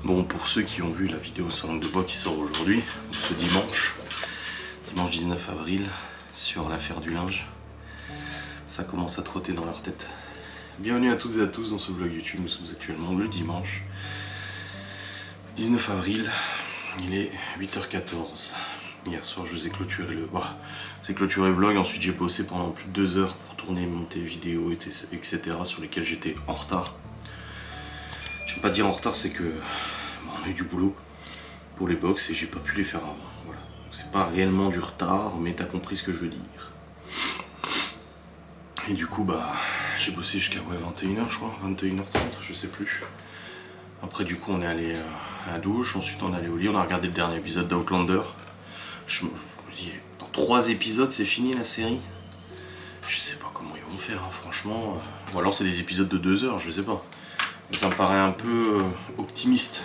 Bon, pour ceux qui ont vu la vidéo sur l'angle de bois qui sort aujourd'hui, ce dimanche 19 avril, sur l'affaire du linge, ça commence à trotter dans leur tête. Bienvenue à toutes et à tous dans ce vlog YouTube. Nous sommes actuellement le dimanche 19 avril, il est 8h14. Hier soir je vous ai clôturé le vlog, ensuite j'ai bossé pendant plus de 2 heures pour tourner, monter vidéos, etc. sur lesquelles j'étais en retard. Je ne vais pas dire en retard, c'est que on a eu du boulot pour les box et j'ai pas pu les faire avant. Voilà. C'est pas réellement du retard, mais t'as compris ce que je veux dire. Et du coup j'ai bossé jusqu'à 21h je crois, 21h30, je sais plus. Après du coup on est allé à la douche, ensuite on est allé au lit, on a regardé le dernier épisode d'Outlander. Je me dis, dans 3 épisodes c'est fini la série. Je sais pas comment ils vont faire, hein, franchement. Ou alors c'est des épisodes de 2 heures, je sais pas. Mais ça me paraît un peu optimiste.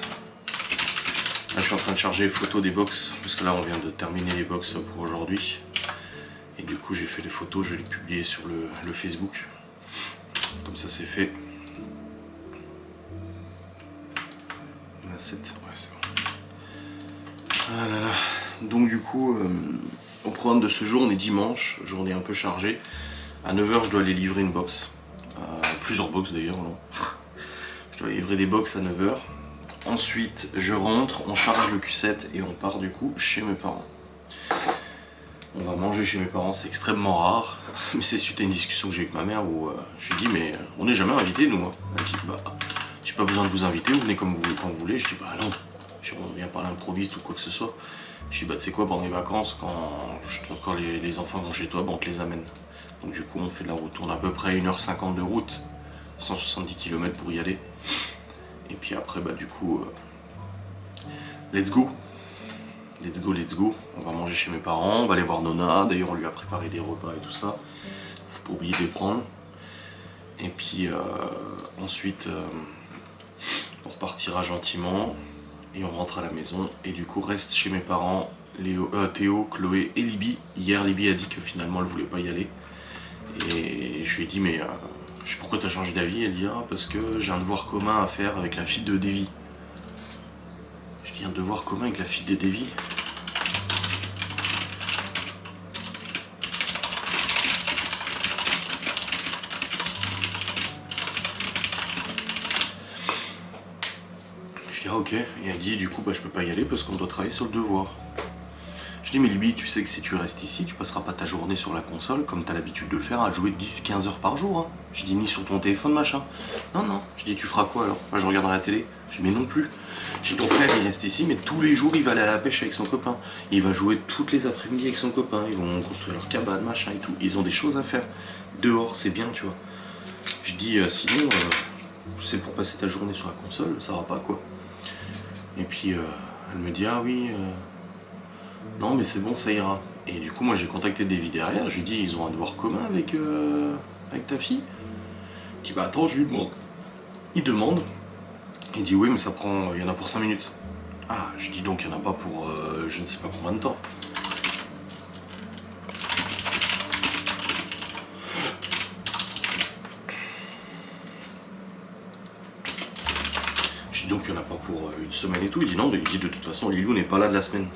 Là je suis en train de charger les photos des box, parce que là on vient de terminer les box pour aujourd'hui. Et du coup j'ai fait les photos, je vais les publier sur le Facebook. Comme ça c'est fait. On a 7, ouais c'est bon. Ah là là. Donc du coup, au programme de ce jour, on est dimanche, journée un peu chargée. À 9h je dois aller livrer une box. Plusieurs box d'ailleurs. Je dois livrer des box à 9h. Ensuite je rentre, on charge le Q7 et on part du coup chez mes parents. On va manger chez mes parents, c'est extrêmement rare. Mais c'est suite à une discussion que j'ai eu avec ma mère où je lui ai dit mais on n'est jamais invités nous. Elle dit j'ai pas besoin de vous inviter, vous venez comme vous voulez quand vous voulez. Je dis non, on vient par l'improviste ou quoi que ce soit. Je dis tu sais quoi, pendant les vacances, quand les enfants vont chez toi, on te les amène. Donc du coup on fait de la route, on a à peu près 1h50 de route, 170 km pour y aller. Et puis après du coup, let's go. Let's go, on va manger chez mes parents, on va aller voir Nona, d'ailleurs on lui a préparé des repas et tout ça. Faut pas oublier de les prendre. Et puis ensuite on repartira gentiment. Et on rentre à la maison et du coup reste chez mes parents Théo, Chloé et Libby. Hier Libby a dit que finalement elle voulait pas y aller. Et je lui ai dit mais je sais pourquoi t'as changé d'avis. Elle dit parce que j'ai un devoir commun à faire avec la fille de Davy. Je dis un devoir commun avec la fille de Davy. Je dis ok, et elle dit du coup je peux pas y aller parce qu'on doit travailler sur le devoir. Je dis mais Libby, tu sais que si tu restes ici, tu passeras pas ta journée sur la console comme t'as l'habitude de le faire à jouer 10-15 heures par jour. Hein. Je dis ni sur ton téléphone machin. Non, je dis tu feras quoi alors? Je regarderai la télé. Je dis mais non plus. Je dis ton frère il reste ici mais tous les jours il va aller à la pêche avec son copain. Il va jouer toutes les après-midi avec son copain, ils vont construire leur cabane machin et tout. Ils ont des choses à faire. Dehors c'est bien tu vois. Je dis sinon c'est pour passer ta journée sur la console, ça va pas quoi. Et puis elle me dit oui non mais c'est bon ça ira. Et du coup moi j'ai contacté Davy derrière, je lui dis ils ont un devoir commun avec ta fille. Il dit attends je lui demande. Il demande, il dit oui mais ça prend, il y en a pour 5 minutes. Ah je dis donc il n'y en a pas pour je ne sais pas combien de temps. Donc il n'y en a pas pour une semaine et tout. Il dit non, mais il dit de toute façon Lilou n'est pas là de la semaine.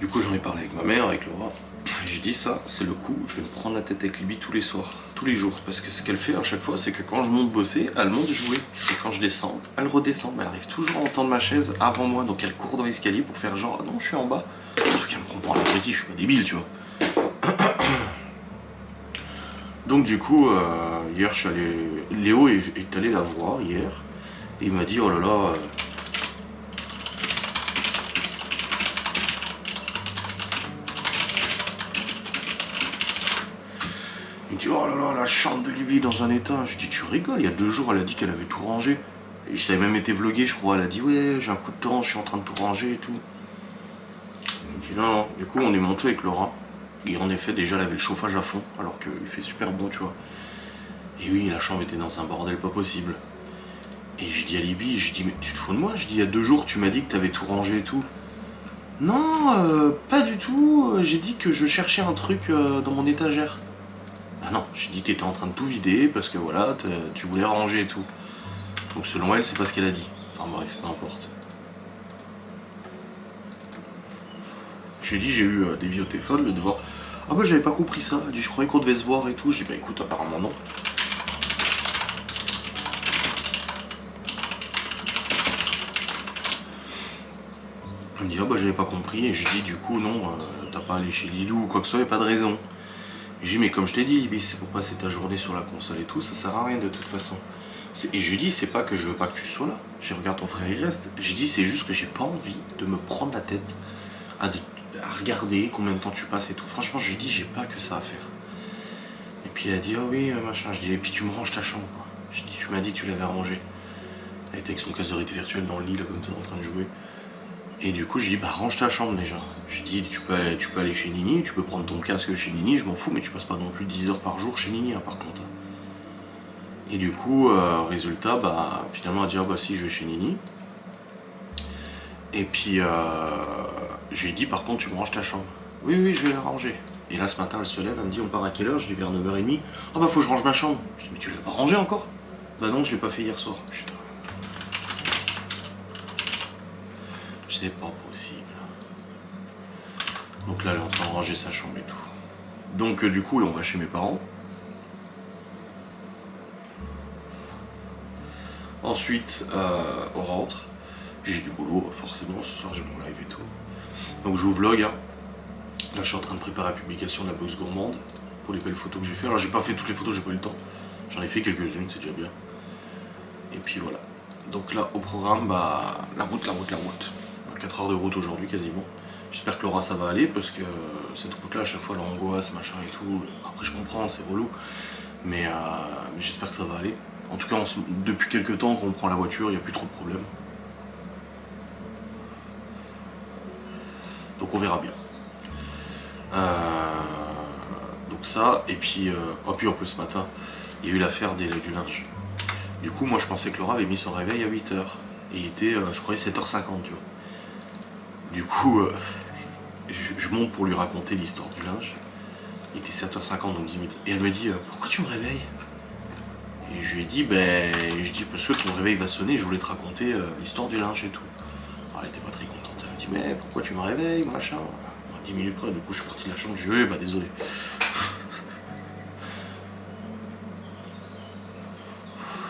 Du coup j'en ai parlé avec ma mère, avec Laura. J'ai dit ça, c'est le coup, je vais me prendre la tête avec Libby tous les soirs, tous les jours. Parce que ce qu'elle fait à chaque fois, c'est que quand je monte bosser, elle monte jouer. Et quand je descends, elle redescend. Mais elle arrive toujours à entendre ma chaise avant moi. Donc elle court dans l'escalier pour faire genre non je suis en bas. Sauf qu'elle me comprend la petite, je suis pas débile tu vois. Donc du coup, hier je suis allé. Léo est allé la voir hier. Et il m'a dit oh là là. Il me dit oh là là, la chambre de Libby dans un état. Je dis tu rigoles, il y a 2 jours elle a dit qu'elle avait tout rangé. Et je t'avais même été vlogué je crois, elle a dit ouais j'ai un coup de temps, je suis en train de tout ranger et tout. Il me dit non, du coup on est monté avec Laura. Et en effet déjà elle avait le chauffage à fond alors qu'il fait super bon tu vois. Et oui la chambre était dans un bordel pas possible. Et je dis à Libby, je dis mais tu te fous de moi? Je dis il y a 2 jours tu m'as dit que t'avais tout rangé et tout. Non, pas du tout, j'ai dit que je cherchais un truc dans mon étagère. Ah non, j'ai dit que t'étais en train de tout vider parce que voilà, tu voulais ranger et tout. Donc selon elle, c'est pas ce qu'elle a dit. Enfin bref, peu importe. Je lui ai dit, j'ai eu des vies au téléphone, le devoir. Ah bah j'avais pas compris ça, elle dit je croyais qu'on devait se voir et tout. J'ai dit bah écoute, apparemment non. Elle me dit ah bah j'avais pas compris et je dis du coup non, t'as pas allé chez Lilou ou quoi que ce soit, y a pas de raison. J'ai dit mais comme je t'ai dit Libby, c'est pour passer ta journée sur la console et tout, ça sert à rien de toute façon. Et je lui dis c'est pas que je veux pas que tu sois là, j'ai regarde ton frère il reste. J'ai dit c'est juste que j'ai pas envie de me prendre la tête à, à regarder combien de temps tu passes et tout. Franchement je lui dis j'ai pas que ça à faire. Et puis elle a dit ah oui machin, je dis et puis tu me ranges ta chambre quoi. Je dis tu m'as dit que tu l'avais rangée. Elle était avec son casque de réalité virtuelle dans le lit là comme ça en train de jouer. Et du coup, je dis, bah range ta chambre déjà. Je dis, tu peux aller chez Nini, tu peux prendre ton casque chez Nini, je m'en fous, mais tu passes pas non plus 10 heures par jour chez Nini, hein, par contre. Et du coup, résultat, bah finalement, elle a dit, ah bah si, je vais chez Nini. Et puis, je lui ai dit, par contre, tu me ranges ta chambre. Oui, oui, je vais la ranger. Et là, ce matin, elle se lève, elle me dit, on part à quelle heure? Je dis, vers 9h30. Ah bah, faut que je range ma chambre. Je dis, mais tu l'as pas rangée encore? Bah non, je l'ai pas fait hier soir. Putain. C'est pas possible. Donc là, elle est en train de ranger sa chambre et tout. Donc du coup, on va chez mes parents. Ensuite, on rentre. Puis j'ai du boulot, forcément. Ce soir, j'ai mon live et tout. Donc je vous vlog. Hein. Là, je suis en train de préparer la publication de la box gourmande pour les belles photos que j'ai fait. Alors, j'ai pas fait toutes les photos, j'ai pas eu le temps. J'en ai fait quelques-unes, c'est déjà bien. Et puis voilà. Donc là, au programme, bah, la route. 4 heures de route aujourd'hui, quasiment. J'espère que Laura ça va aller parce que cette route là à chaque fois l'angoisse machin et tout, après je comprends c'est relou mais j'espère que ça va aller. En tout cas depuis quelques temps qu'on prend la voiture il n'y a plus trop de problèmes. Donc on verra bien. Donc ça et puis, puis en plus ce matin il y a eu l'affaire du linge. Du coup moi je pensais que Laura avait mis son réveil à 8h et il était je croyais 7h50 tu vois. Du coup je monte pour lui raconter l'histoire du linge. Il était 7h50 donc 10 minutes. Et elle me dit pourquoi tu me réveilles? Et je lui ai dit parce que ton réveil va sonner, je voulais te raconter l'histoire du linge et tout. Alors elle était pas très contente. Elle m'a dit mais pourquoi tu me réveilles machin. 10 minutes près, du coup je suis parti de la chambre, je lui ai dit bah désolé.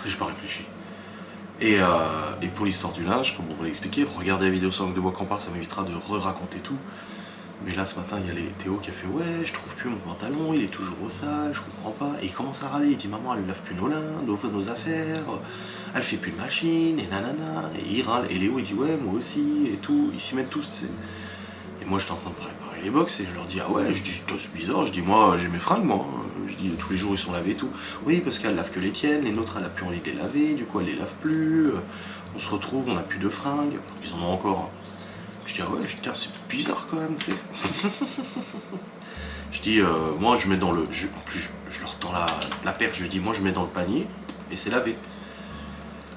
J'ai pas réfléchi. Et pour l'histoire du linge, comme on vous l'a expliqué, regardez la vidéo sans langue de bois qu'en parle, ça m'évitera de re-raconter tout. Mais là ce matin il y a Théo qui a fait ouais je trouve plus mon pantalon, il est toujours au sale, je comprends pas. Et il commence à râler, il dit maman elle ne lave plus nos affaires, elle fait plus de machine et nanana. Et il râle. Et Léo il dit ouais moi aussi et tout, ils s'y mettent tous tu sais. Et moi j'étais en train de préparer les box et je leur dis ah ouais, je dis c'est bizarre, je dis moi j'ai mes fringues moi, je dis tous les jours ils sont lavés et tout. Oui parce qu'elle lave que les tiennes, les nôtres elle a plus envie de les laver, du coup elle les lave plus, on se retrouve, on a plus de fringues, ils en ont encore. Je dis ah ouais, c'est bizarre quand même, tu sais. Je dis moi je mets dans le. En plus je leur tends la perche, je dis moi je mets dans le panier et c'est lavé.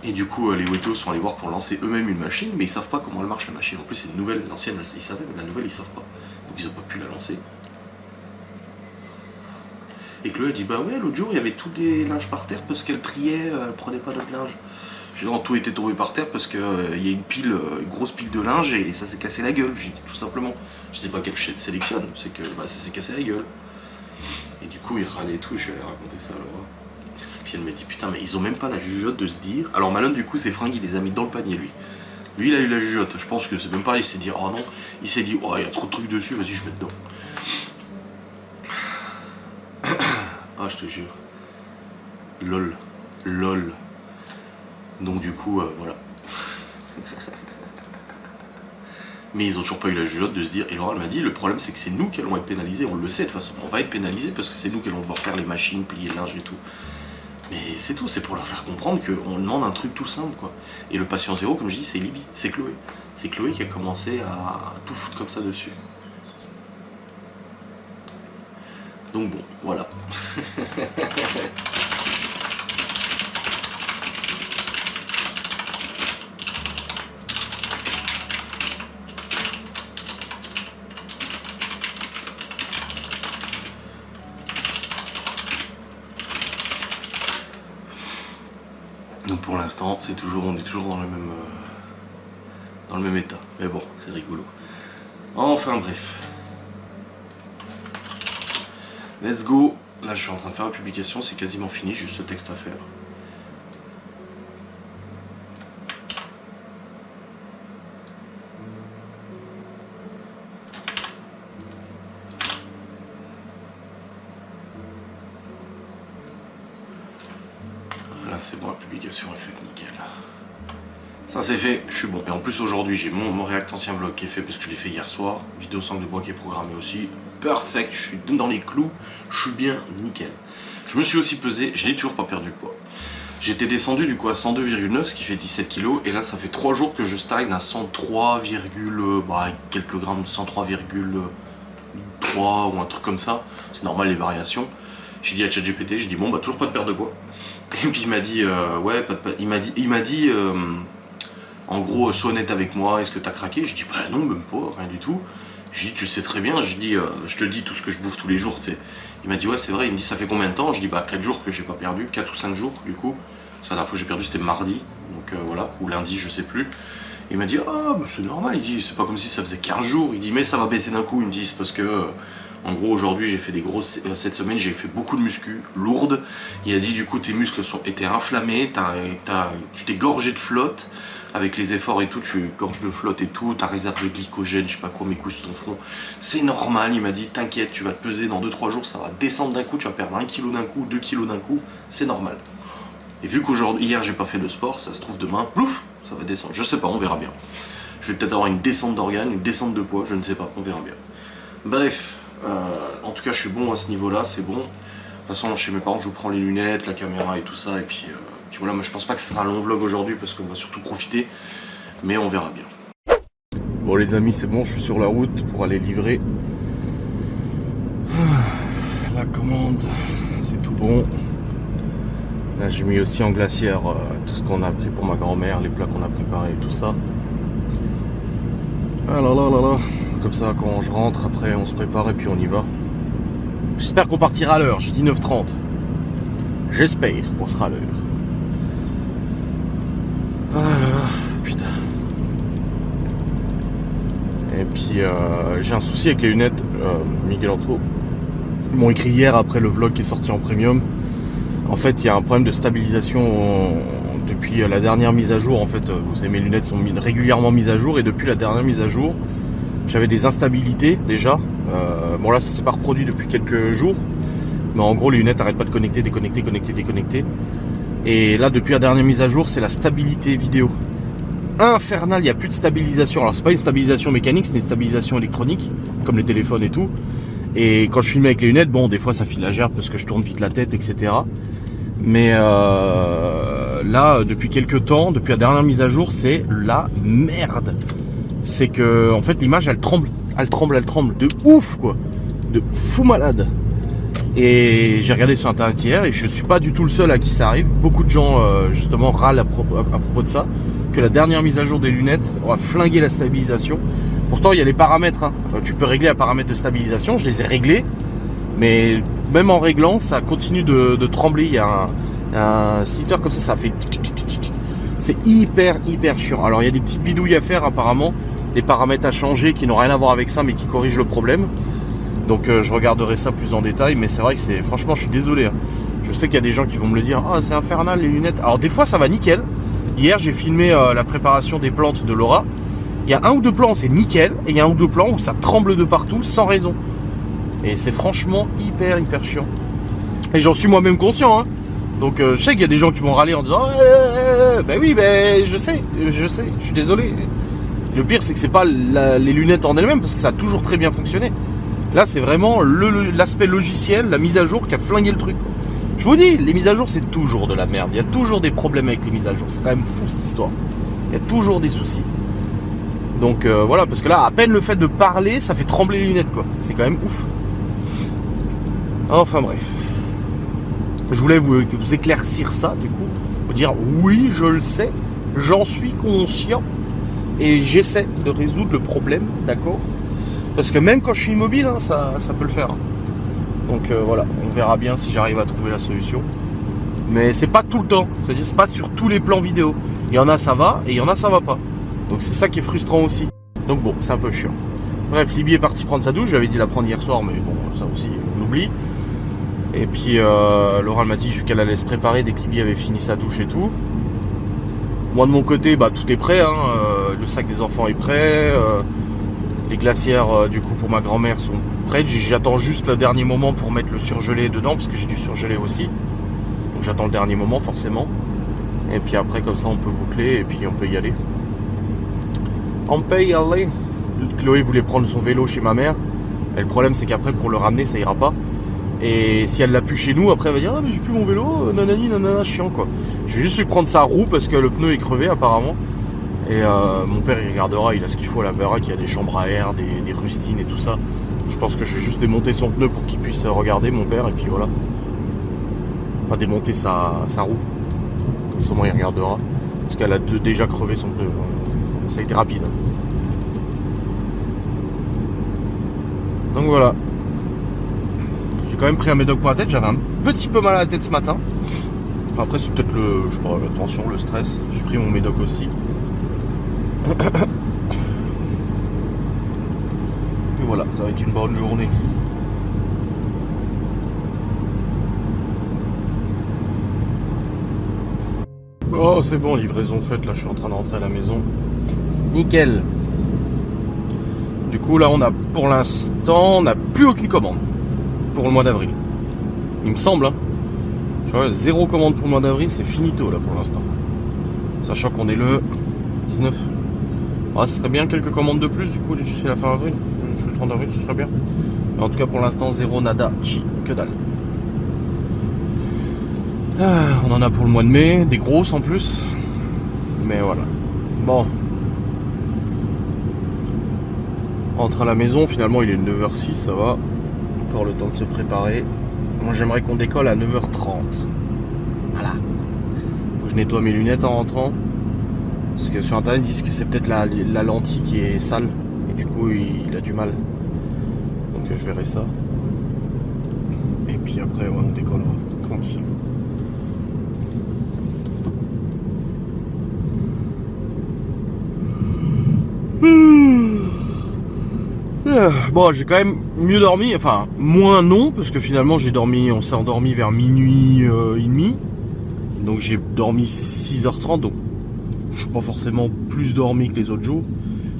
Et du coup les Weto sont allés voir pour lancer eux-mêmes une machine, mais ils savent pas comment elle marche la machine. En plus c'est une nouvelle, l'ancienne ils savaient, mais la nouvelle ils savent pas. Donc ils ont pas pu la lancer. Et Chloé a dit bah ouais l'autre jour il y avait tous les linges par terre parce qu'elle triait, elle prenait pas notre linge. J'ai dit non, tout était tombé par terre parce qu'il y a une grosse pile de linge et ça s'est cassé la gueule, j'ai dit tout simplement. Je sais pas quelle chaîne sélectionne, c'est que ça s'est cassé la gueule. Et du coup il râlait et tout, je suis allé raconter ça à Laura. Puis elle m'a dit putain mais ils ont même pas la jugeote de se dire. Alors Malone du coup ses fringues il les a mis dans le panier lui. Lui il a eu la jugeote, je pense que c'est même pas, il s'est dit oh non, il s'est dit oh il y a trop de trucs dessus, vas-y je mets dedans. Ah je te jure. LOL. Donc du coup, voilà. Mais ils ont toujours pas eu la jugeote de se dire, et Laura elle m'a dit, le problème c'est que c'est nous qui allons être pénalisés, on le sait de toute façon, on va être pénalisés parce que c'est nous qui allons devoir faire les machines, plier le linge et tout. Mais c'est tout, c'est pour leur faire comprendre qu'on demande un truc tout simple quoi. Et le patient zéro, comme je dis, c'est Libby, c'est Chloé. C'est Chloé qui a commencé à tout foutre comme ça dessus. Donc bon, voilà. Donc pour l'instant, on est toujours dans le même état. Mais bon, c'est rigolo. Enfin bref. Let's go. Là, je suis en train de faire la publication, c'est quasiment fini, juste ce texte à faire. Voilà, c'est bon, la publication est faite, nickel. Ça c'est fait, je suis bon. Et en plus aujourd'hui j'ai mon React ancien vlog qui est fait parce que je l'ai fait hier soir. Vidéo sangle de bois qui est programmée aussi. Perfect, je suis dans les clous, je suis bien nickel. Je me suis aussi pesé, je n'ai toujours pas perdu de poids. J'étais descendu du coup à 102,9, ce qui fait 17 kg. Et là ça fait 3 jours que je stagne à 103, quelques grammes, 103,3 ou un truc comme ça. C'est normal les variations. J'ai dit à ChatGPT, j'ai dit bon bah toujours pas de perte de poids. Et puis il m'a dit ouais, il m'a dit en gros, sois honnête avec moi, est-ce que t'as craqué? Je dis bah non, même pas, rien du tout. Je dis tu sais très bien, je dis je te dis tout ce que je bouffe tous les jours, tu sais. Il m'a dit ouais c'est vrai, il me dit ça fait combien de temps? Je dis bah 4 jours que j'ai pas perdu, 4 ou 5 jours du coup. La dernière fois que j'ai perdu c'était mardi, donc voilà, ou lundi, je sais plus. Il m'a dit ah bah, c'est normal, il dit c'est pas comme si ça faisait 15 jours, il dit mais ça va baisser d'un coup, il me dit c'est parce que en gros aujourd'hui j'ai fait des grosses, cette semaine j'ai fait beaucoup de muscu, lourdes. Il a dit du coup tes muscles étaient inflammés, tu t'es gorgé de flotte. Avec les efforts et tout, tu gorges de flotte et tout, ta réserve de glycogène, je sais pas quoi, mes couilles sur ton front. C'est normal, il m'a dit, t'inquiète, tu vas te peser dans 2-3 jours, ça va descendre d'un coup, tu vas perdre 1 kg d'un coup, 2 kg d'un coup, c'est normal. Et vu qu'aujourd'hui, hier j'ai pas fait de sport, ça se trouve demain, plouf, ça va descendre. Je sais pas, on verra bien. Je vais peut-être avoir une descente d'organes, une descente de poids, je ne sais pas, on verra bien. Bref, en tout cas je suis bon à ce niveau-là, c'est bon. De toute façon, chez mes parents, je prends les lunettes, la caméra et tout ça, et puis voilà, moi je pense pas que ce sera un long vlog aujourd'hui parce qu'on va surtout profiter, mais on verra bien. Bon les amis, c'est bon, je suis sur la route pour aller livrer la commande, c'est tout bon. Là j'ai mis aussi en glacière tout ce qu'on a pris pour ma grand-mère, les plats qu'on a préparés et tout ça. Ah là là là là, comme ça quand je rentre après on se prépare et puis on y va. J'espère qu'on partira à l'heure, je dis 9h30. J'espère qu'on sera à l'heure. Ah là là, putain. Et puis j'ai un souci avec les lunettes. Miguel Anto m'ont écrit hier après le vlog qui est sorti en premium. En fait, il y a un problème de stabilisation depuis la dernière mise à jour. En fait, vous savez, mes lunettes sont régulièrement mises à jour et depuis la dernière mise à jour, j'avais des instabilités déjà. Bon là, ça s'est pas reproduit depuis quelques jours, mais en gros, les lunettes n'arrêtent pas de connecter, déconnecter, connecter, déconnecter. Et là, depuis la dernière mise à jour, c'est la stabilité vidéo. Infernal, il n'y a plus de stabilisation. Alors, c'est pas une stabilisation mécanique, c'est une stabilisation électronique, comme les téléphones et tout. Et quand je filme avec les lunettes, bon, des fois, ça file la gerbe parce que je tourne vite la tête, etc. Mais là, depuis quelques temps, depuis la dernière mise à jour, c'est la merde. C'est que, en fait, l'image, elle tremble. Elle tremble de ouf, quoi. De fou malade. Et j'ai regardé sur internet hier et je suis pas du tout le seul à qui ça arrive. Beaucoup de gens justement râlent à propos de ça, que la dernière mise à jour des lunettes va flinguer la stabilisation. Pourtant il y a les paramètres, hein. Tu peux régler les paramètres de stabilisation, je les ai réglés, mais même en réglant ça continue de trembler. Il y a un sitter comme ça fait c'est hyper chiant. Alors il y a des petites bidouilles à faire apparemment, des paramètres à changer qui n'ont rien à voir avec ça mais qui corrigent le problème. Donc je regarderai ça plus en détail, mais c'est vrai que c'est, franchement je suis désolé, hein. Je sais qu'il y a des gens qui vont me le dire, ah c'est infernal les lunettes. Alors des fois ça va nickel. Hier j'ai filmé la préparation des plantes de Laura. Il y a un ou deux plans c'est nickel, et il y a un ou deux plans où ça tremble de partout sans raison. Et c'est franchement hyper chiant. Et j'en suis moi-même conscient, hein. Donc je sais qu'il y a des gens qui vont râler en disant ben oui, ben je sais, je suis désolé. Le pire c'est que c'est pas les lunettes en elles-mêmes, parce que ça a toujours très bien fonctionné. Là, c'est vraiment l'aspect logiciel, la mise à jour qui a flingué le truc, quoi. Je vous dis, les mises à jour, c'est toujours de la merde. Il y a toujours des problèmes avec les mises à jour. C'est quand même fou, cette histoire. Il y a toujours des soucis. Donc, voilà, parce que là, à peine le fait de parler, ça fait trembler les lunettes, quoi. C'est quand même ouf. Enfin, bref. Je voulais vous éclaircir ça, du coup. Vous dire, oui, je le sais. J'en suis conscient. Et j'essaie de résoudre le problème, d'accord ? Parce que même quand je suis immobile, hein, ça peut le faire. Donc voilà, on verra bien si j'arrive à trouver la solution. Mais c'est pas tout le temps. C'est-à-dire c'est pas sur tous les plans vidéo. Il y en a ça va et il y en a ça va pas. Donc c'est ça qui est frustrant aussi. Donc bon, c'est un peu chiant. Bref, Libye est parti prendre sa douche. J'avais dit la prendre hier soir, mais bon, ça aussi, on oublie. Et puis Laura m'a dit qu'elle allait se préparer dès que Libye avait fini sa douche et tout. Moi de mon côté, bah tout est prêt. Hein. Le sac des enfants est prêt. Les glacières du coup pour ma grand-mère sont prêtes. J'attends juste le dernier moment pour mettre le surgelé dedans parce que j'ai du surgelé aussi. Donc j'attends le dernier moment forcément. Et puis après comme ça on peut boucler et puis on peut y aller. On peut y aller. Chloé voulait prendre son vélo chez ma mère. Et le problème c'est qu'après pour le ramener ça ira pas. Et si elle l'a pu chez nous, après elle va dire ah mais j'ai plus mon vélo, nanani nanana, chiant quoi. Je vais juste lui prendre sa roue parce que le pneu est crevé apparemment. Et mon père il regardera, il a ce qu'il faut à la baraque, il y a des chambres à air, des rustines et tout ça. Je pense que je vais juste démonter son pneu pour qu'il puisse regarder mon père et puis voilà. Enfin démonter sa roue. Comme ça moi il regardera. Parce qu'elle a déjà crevé son pneu. Ça a été rapide. Donc voilà. J'ai quand même pris un médoc pour la tête, j'avais un petit peu mal à la tête ce matin. Après c'est peut-être je sais pas, la tension, le stress. J'ai pris mon médoc aussi. Et voilà, ça va être une bonne journée. Oh c'est bon, livraison faite, là je suis en train de rentrer à la maison. Nickel. Du coup là on a pour l'instant, on n'a plus aucune commande pour le mois d'avril. Il me semble, hein. Tu vois, 0 commande pour le mois d'avril, c'est finito là pour l'instant. Sachant qu'on est le 19. Ah, ce serait bien quelques commandes de plus, du coup, c'est la fin avril. Le 30 avril, ce serait bien. Mais en tout cas, pour l'instant, 0 nada, que dalle. Ah, on en a pour le mois de mai, des grosses en plus. Mais voilà. Bon. Entre à la maison, finalement, il est 9h06, ça va. Encore le temps de se préparer. Moi, j'aimerais qu'on décolle à 9h30. Voilà. Faut que je nettoie mes lunettes en rentrant. Parce que sur internet ils disent que c'est peut-être la lentille qui est sale et du coup il a du mal. Donc je verrai ça. Et puis après ouais, on décollera tranquille. Bon j'ai quand même mieux dormi, enfin moins non parce que finalement on s'est endormi vers minuit et demi. Donc j'ai dormi 6h30 donc je suis pas forcément plus dormi que les autres jours.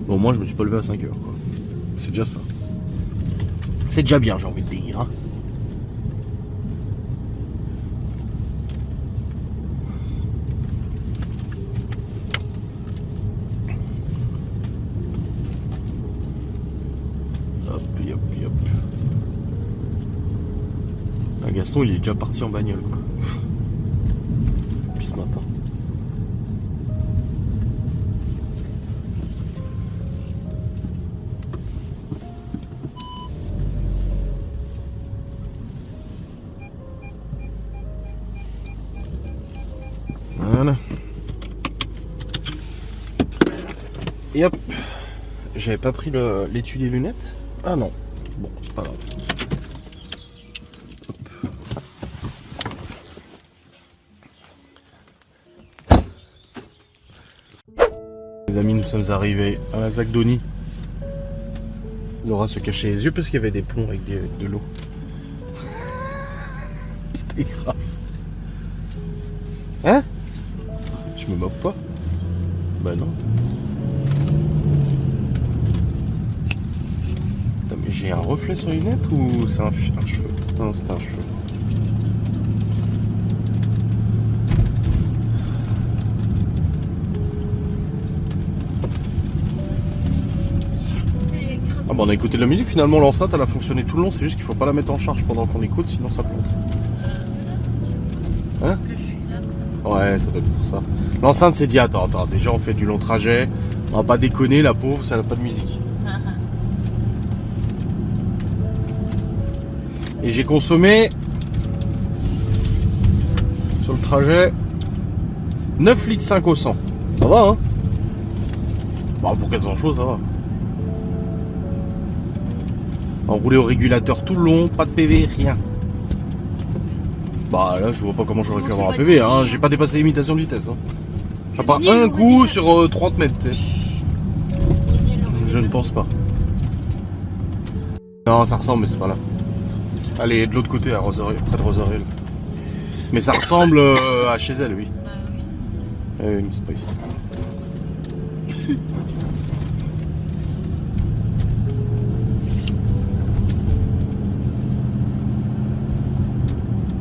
Mais au moins je me suis pas levé à 5h quoi. C'est déjà ça. C'est déjà bien j'ai envie de dire. Hein. Hop, hop, hop. Ah, Gaston il est déjà parti en bagnole quoi. Depuis ce matin. Voilà. Et hop. J'avais pas pris l'étui des lunettes. Ah non. Bon, c'est pas grave. Les amis, nous sommes arrivés à la Zagdonie. Laura se cachait les yeux parce qu'il y avait des plombs avec de l'eau. C'est grave. Hein? Je me moque pas. Bah non. Attends, mais j'ai un reflet sur les lunettes ou c'est un cheveu? Non, c'est un cheveu. Ah bah on a écouté de la musique, finalement l'enceinte elle a fonctionné tout le long, c'est juste qu'il faut pas la mettre en charge pendant qu'on écoute, sinon ça plante. Hein? Parce que je suis là que ça... Ouais, ça doit être pour ça. L'enceinte s'est dit attends, déjà on fait du long trajet, on va pas déconner, la pauvre, ça n'a pas de musique. Et j'ai consommé sur le trajet 9 litres 5 au 100. Ça va hein? Bah pour 400 choses ça va. Enroulé au régulateur tout le long, pas de PV, rien. Bah là je vois pas comment j'aurais pu avoir un PV, hein. J'ai pas dépassé l'imitation de vitesse. Hein. À part Denis, un vous coup dites- sur 30 mètres. Tu sais. Je ne pense pas. Non, ça ressemble, mais c'est pas là. Allez, de l'autre côté, à Rosario, près de Rosario. Mais ça ressemble à chez elle, oui. Bah oui. Oui, mais c'est pas ici.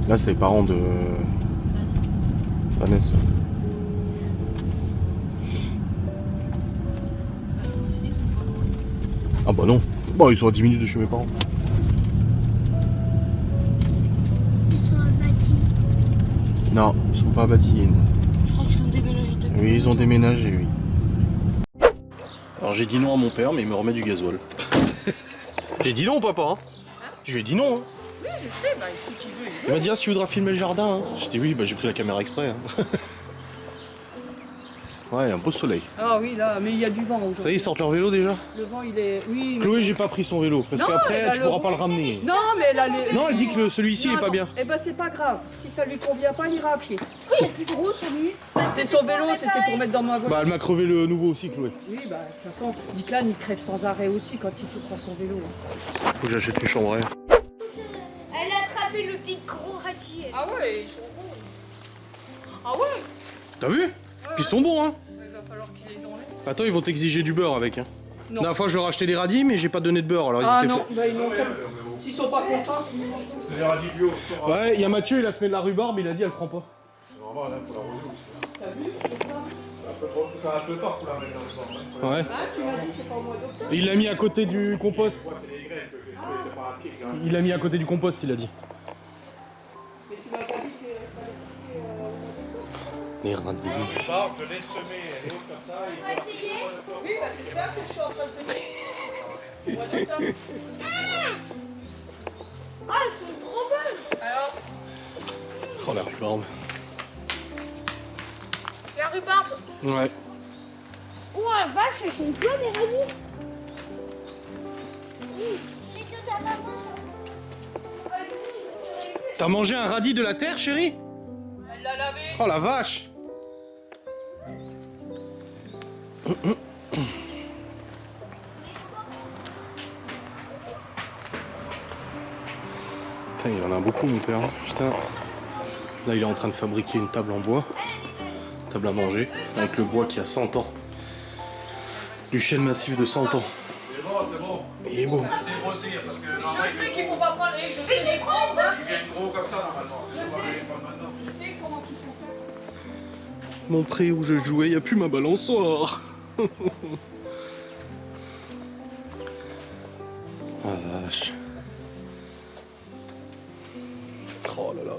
Là, c'est les parents de Vanessa. Ici, ils sont pas loin. Ah bah non. Bah, ils sont à 10 minutes de chez mes parents. Ils sont abattis. Non, ils sont pas bâtis. Je crois qu'ils ont déménagé depuis. Oui, ils ont déménagé, oui. Alors j'ai dit non à mon père, mais il me remet du gasoil. J'ai dit non, papa. Hein. Je lui ai dit non. Hein. Oui, je sais, bah écoute, il veut. Il m'a dit, ah, si tu voudras filmer le jardin. Hein. J'ai dit oui, bah j'ai pris la caméra exprès. Hein. Ouais, un beau soleil. Ah oui, là, mais il y a du vent aujourd'hui. Ça y est, ils sortent leur vélo déjà. Le vent, il est. Oui, mais... Chloé, j'ai pas pris son vélo, parce Non, qu'après, elle a tu le pourras rouge. pas le ramener. Non, mais elle a les. Non, elle dit que celui-ci il est pas bien. Eh ben, c'est pas grave. Si ça lui convient pas, il ira à pied. Il est plus gros celui. C'est son vélo, c'était pour mettre dans ma voiture. Bah, elle m'a crevé le nouveau aussi, Chloé. Oui, bah, de toute façon, Diclan, il crève sans arrêt aussi quand il faut prendre son vélo. Faut que j'achète une chambre à air. Elle a attrapé le petit gros radis. Ah ouais, ils sont bons. Ah ouais. T'as vu? Puis ils sont bons, hein. Il va falloir qu'ils les enlèvent. Attends, ils vont t'exiger du beurre avec. Hein. Non. La dernière fois, je leur ai acheté des radis, mais j'ai pas donné de beurre. Alors ils Ah étaient non, bah ils n'ont comme. S'ils sont pas contents, ils mangent comme ça. C'est les radis bio. Ouais, il y a Mathieu, il a semé de la rhubarbe, il a dit elle prend pas. C'est vraiment là pour l'arroser aussi. T'as vu comme ça? Un peu trop, c'est un peu tard pour la mettre dans le Ouais. Ah, tu m'as dit, c'est pas au mois d'octobre. Et il l'a mis à côté du compost. Moi, c'est les graines que j'ai fait, c'est pas un pic. Hein. Il l'a mis à côté du compost, il a dit. Mais tu m'as pas dit qu'il fallait couper au mois d'octobre. Les radis. Je laisse semer, elle est haute comme ça. On va essayer. Oui, bah c'est ça que je suis en train de te dire. Au mois d'octobre. Ah, ils sont trop bonnes. Alors, Oh la rhubarbe. La rhubarbe. Ouais. Oh la vache, elles sont pleines les radis. Les deux à la main. T'as mangé un radis de la terre, chérie? elle l'a lavé. Oh la vache! Putain, il en a beaucoup, mon père. Putain. Là, il est en train de fabriquer une table en bois. Table à manger. Avec le bois qui a 100 ans. Du chêne massif de 100 ans. C'est bon, c'est bon. Il est beau. C'est grossir parce que normalement, Je sais qu'il faut pas prendre. Et je sais les prendre. Hein. il gagne gros comme ça normalement. Je On va sais. les prendre maintenant. Je sais comment il faut faire. Mon pré où je jouais, il n'y a plus ma balançoire. Ah vache. Oh là là.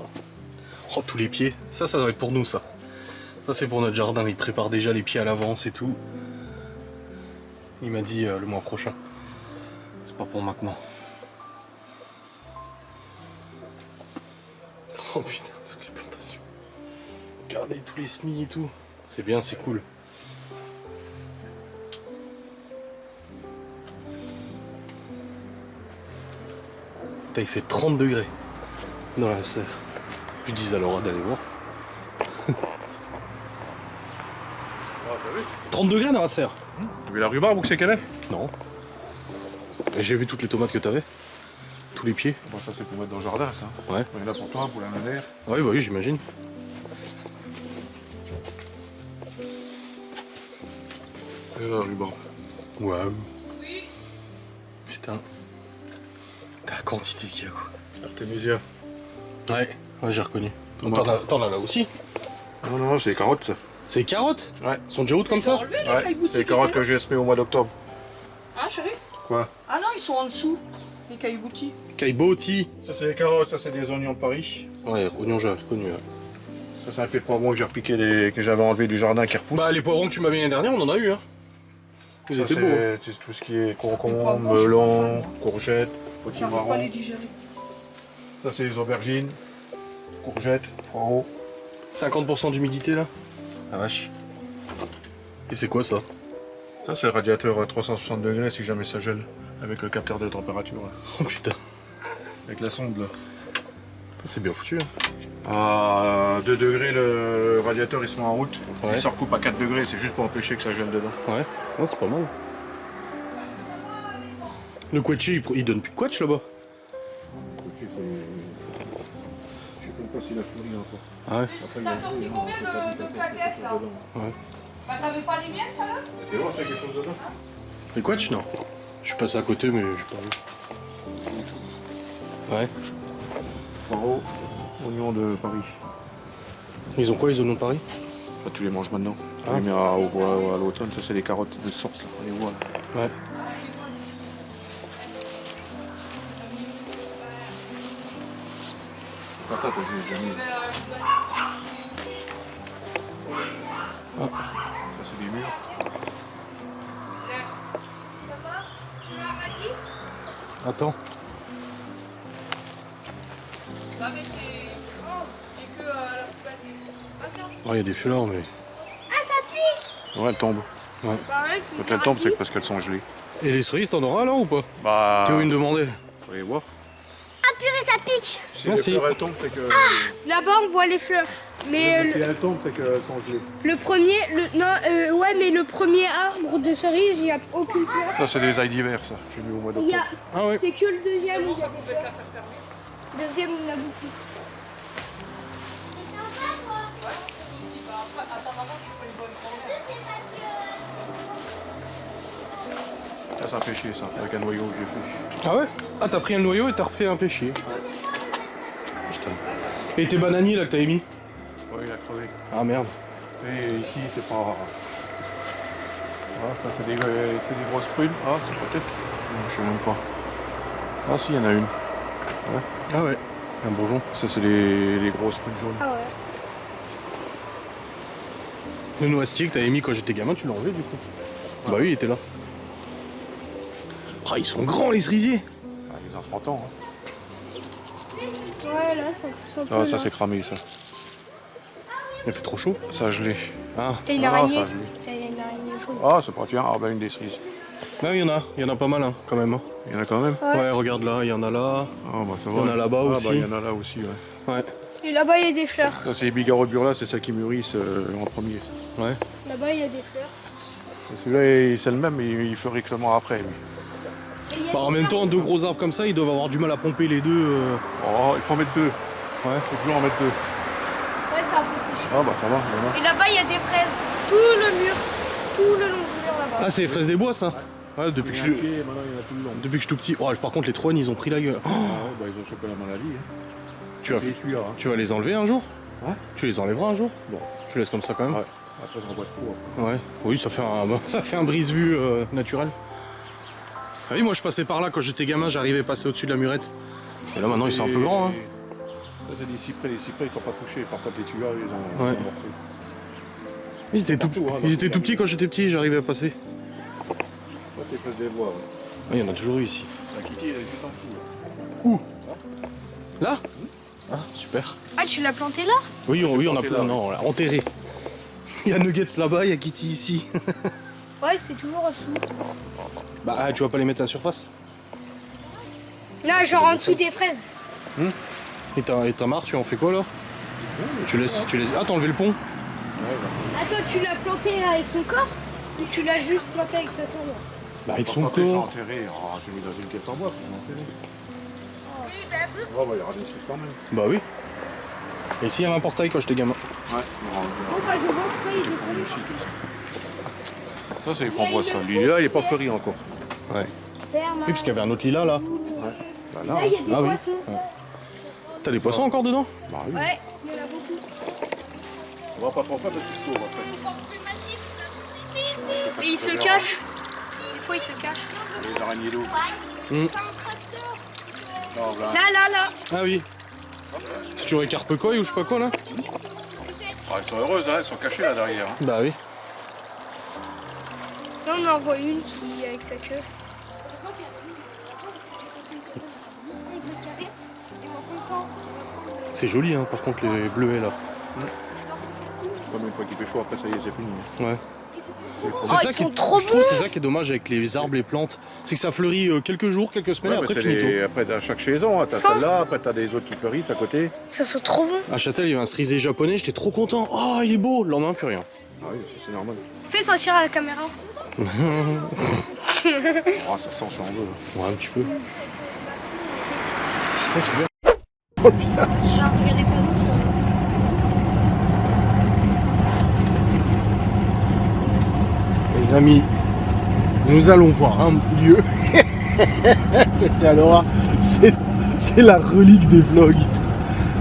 Oh tous les pieds. Ça va être pour nous ça. Ça c'est pour notre jardin. Il prépare déjà les pieds à l'avance et tout. Il m'a dit le mois prochain. C'est pas pour maintenant. Oh putain, toutes les plantations. Regardez tous les semis et tout. C'est bien, c'est cool. Putain, il fait 30 degrés dans la serre. Je dis à Laura d'aller voir. 30 degrés dans la serre? T'as vu la rhubarbe où c'est qu'elle est? Non. Et j'ai vu toutes les tomates que t'avais. Tous les pieds. Bon, ça c'est pour mettre dans le jardin ça. Ouais. On est là pour toi, pour la manière. Oui, bah oui, j'imagine. Et la rhubarbe. Ouais. Putain. T'as la quantité qu'il y a quoi. Artémisia. Ouais, j'ai reconnu. Tomate. T'en as là aussi? Non, non, non, c'est les carottes ça. C'est les carottes? Ouais. Elles sont déjà hautes comme ça? Enlevé les Ouais, cailles c'est les carottes que j'ai semées au mois d'octobre. Ah, chérie? Quoi? Ah non, ils sont en dessous. Les cailles boutis. Caillebotis. Ça c'est les carottes, ça c'est des oignons de Paris. Ouais, oignons j'ai reconnu. Ouais. Ça c'est un peu de poivron que j'ai repiqué, que j'avais enlevé du jardin qui repousse. Bah les poivrons que tu m'as mis l'année dernière, on en a eu hein. Vous Ça, étiez beaux. Hein. c'est tout ce qui est Les concombre, poivrons, je suis melon, pas courgettes, J'arrive pas à potimarron. les digérer. Ça c'est les aubergines, courgettes, poireaux. 50% d'humidité là. La vache. Et c'est quoi ça? Ça c'est le radiateur à 360 degrés si jamais ça gèle. Avec le capteur de température là. Oh putain. Avec la sonde là. C'est bien foutu. Hein. À 2 degrés, le radiateur il se met en route. Ouais. Il se recoupe à 4 degrés, c'est juste pour empêcher que ça gèle dedans. Ouais, ouais c'est pas mal. Le quetché, il donne plus de quetch là-bas. Je sais même pas s'il a pourri encore. Ah ouais. T'as sorti combien de claquettes là? Ouais. Bah t'avais pas les miennes, ça là? Tu vois, c'est quelque chose dedans? Les quetch, non. Je suis passé à côté, mais j'ai pas vu. Ouais. Poireaux, oignons de Paris. Ils ont quoi les oignons de Paris? Là, tu les manges maintenant. Ah. Tu les mets à l'automne, ça c'est des carottes de sorte là. On les voit là. Ouais. Patates, j'ai mis. Ah. Ça c'est des mûres. Attends. Bah avec les... Et que la poubelle. Oh, il y a des fleurs, mais. Ouais, elles tombent. Ouais. Pareil, Quand elles tombent, c'est parce qu'elles sont gelées. Et les cerises, t'en auras là ou pas? Bah. Théo, il me demandait. Faut les voir. Purée, ça pique. Si Merci. les fleurs elles tombent, c'est que. Là-bas, on voit les fleurs. Mais Si elles tombent, c'est qu'elles sont gelées. le premier, ouais, mais le premier arbre de cerise, il n'y a aucune fleur. Ça c'est des ails d'hiver, ça. J'ai mis au mois Il y a, d'octobre. Ah ouais. c'est que le deuxième. c'est bon, où il y ça a des pouvait te la fleurs. faire fermer. Le deuxième, il y en a beaucoup. Bah, apparemment, je suis pas une bonne formule. Ça c'est un pêcher, ça, avec un noyau que j'ai fait. Ah ouais? Ah, t'as pris un noyau et t'as refait un pêcher. Putain. Et tes bananiers là que t'avais mis? Ouais, il a crevé. Ah merde. Et ici, c'est pas. Voilà, ça c'est des grosses prunes. Ah, c'est peut-être. Non, je sais même pas. Ah, si, il y en a une. Ah ouais. Un bourgeon. Ça, c'est les grosses prunes jaunes. Ah ouais. Le noisetier que t'avais mis quand j'étais gamin, tu l'as enlevé du coup? Bah oui, il était là. Ah, ils sont grands les cerisiers. Ah, ils ont 30 ans. Hein. Ouais, là, ça pousse un peu. Ah, ça là. c'est cramé, ça. Il fait trop chaud. Ça a gelé. Ah. T'as une Ah, araignée. ça a gelé. T'as une araignée jaune. Ah, c'est pas tiens. Ah, bah une des cerises. Non, il y en a pas mal hein, quand même. Hein. Il y en a quand même. Ouais. Ouais, regarde là, il y en a là. Ah, bah ça va. Il y en a là-bas Ah, aussi. bah il y en a là aussi, ouais. Ouais. Et là-bas, il y a des fleurs. Ça, c'est les bigarobures c'est celles qui mûrissent en premier. ça. Ouais. Là-bas, il y a des fleurs. Et celui-là, c'est le même, mais il fleurit que seulement après, lui. Et il y a Bah, en des même fleurs. temps, deux gros arbres comme ça, ils doivent avoir du mal à pomper les deux. Oh, il faut en mettre deux. Ouais. Il faut toujours en mettre deux. Ouais, c'est un peu séché. Ah, bah ça va, voilà. Et là-bas, il y a des fraises. Tout le mur. Tout le long du mur là-bas. Ah, c'est les fraises des bois ça? Ouais, depuis que, Il y en a un pied, maintenant il y en a tout le long. depuis que je suis tout petit. Oh, par contre, les troignes, ils ont pris la gueule. Oh, Ah, ouais, bah ils ont chopé la maladie. Hein. tu, vas, C'est celui-là. Hein. tu vas les enlever un jour? Hein? Tu les enlèveras un jour? Bon. Tu laisses comme ça quand même? Ouais. Après, je renvoie de cours. Ouais. Oui, ça fait un brise-vue naturel. Ah oui, moi je passais par là quand j'étais gamin, j'arrivais à passer au-dessus de la murette. Et là maintenant ils sont un peu grands. Hein. Ça, c'est des cyprès. Les cyprès, ils sont pas touchés. Par contre, les tuyaux, ils ont. Ouais. Ils ont repris. Ils étaient tout, Partout, hein, ils dans étaient tout tout petits quand j'étais petit, j'arrivais à passer. Ça, c'est presque des bois. Ouais. Ah, il y en a toujours eu ici. La Kitty, elle est juste en dessous. Là? Ah, super. Ah, tu l'as planté là? Oui, on a planté plein. là, Non, on l'a enterré. Il y a Nuggets là-bas, il y a Kitty ici. Ouais, c'est toujours en dessous. Bah, tu vas pas les mettre à la surface. Là, genre en dessous des fraises. Et ta marre, tu en fais quoi là? Tu laisses. Ah, t'as enlevé le pont? Attends, tu l'as planté avec son corps? Ou tu l'as juste planté avec sa cendre? Bah, avec son Par contre, j'ai corps. enterré. Oh, j'ai mis dans une caisse en bois pour l'enterrer. Oh, bah, il y aura des suites quand même. Bah oui. Et ici, il y avait un portail quand j'étais gamin. Ouais, Bon, bah, je vois pourquoi il est on réussit tout ça. Ça, c'est les framboises, ça. Lui, là, il n'est pas fleuri encore. Ouais. ferme. Oui, parce qu'il y avait un autre lilas là. Ouais. Bah, là, Là, il y a des Ah oui. poissons. T'as des poissons encore dedans? bah oui. Ouais, il y en a beaucoup. On va pas trop faire de petits tours après. Et il se cache. Des fois, il se cache. Les araignées d'eau. Non, bah, Là. Ah oui. C'est toujours les carpe-coy ou je sais pas quoi là? elles sont heureuses, hein, elles sont cachées là derrière. Hein. Bah oui. Là, on en voit une qui est avec sa queue. C'est joli hein, par contre les bleuets là. Comme une fois qu'il fait chaud, après ça y est, c'est fini. Ouais. Oh, ils sont trop je trouve bons. c'est ça qui est dommage avec les arbres, les plantes. C'est que ça fleurit quelques jours, quelques semaines, après finito. Après, à chaque saison, hein, t'as Ça. celle-là, après t'as des autres qui fleurissent à côté. Ça sent trop bon. À Châtel, il y avait un cerisé japonais, j'étais trop content. Oh, il est beau, le lendemain, plus rien. Ah oui, ça c'est normal. Fais sentir à la caméra. Oh, ça sent si on veut. Ouais, un petit peu. Oh, c'est bien. Genre, regarde les panneaux sur Les amis, nous allons voir un lieu. C'était alors, c'est la relique des vlogs.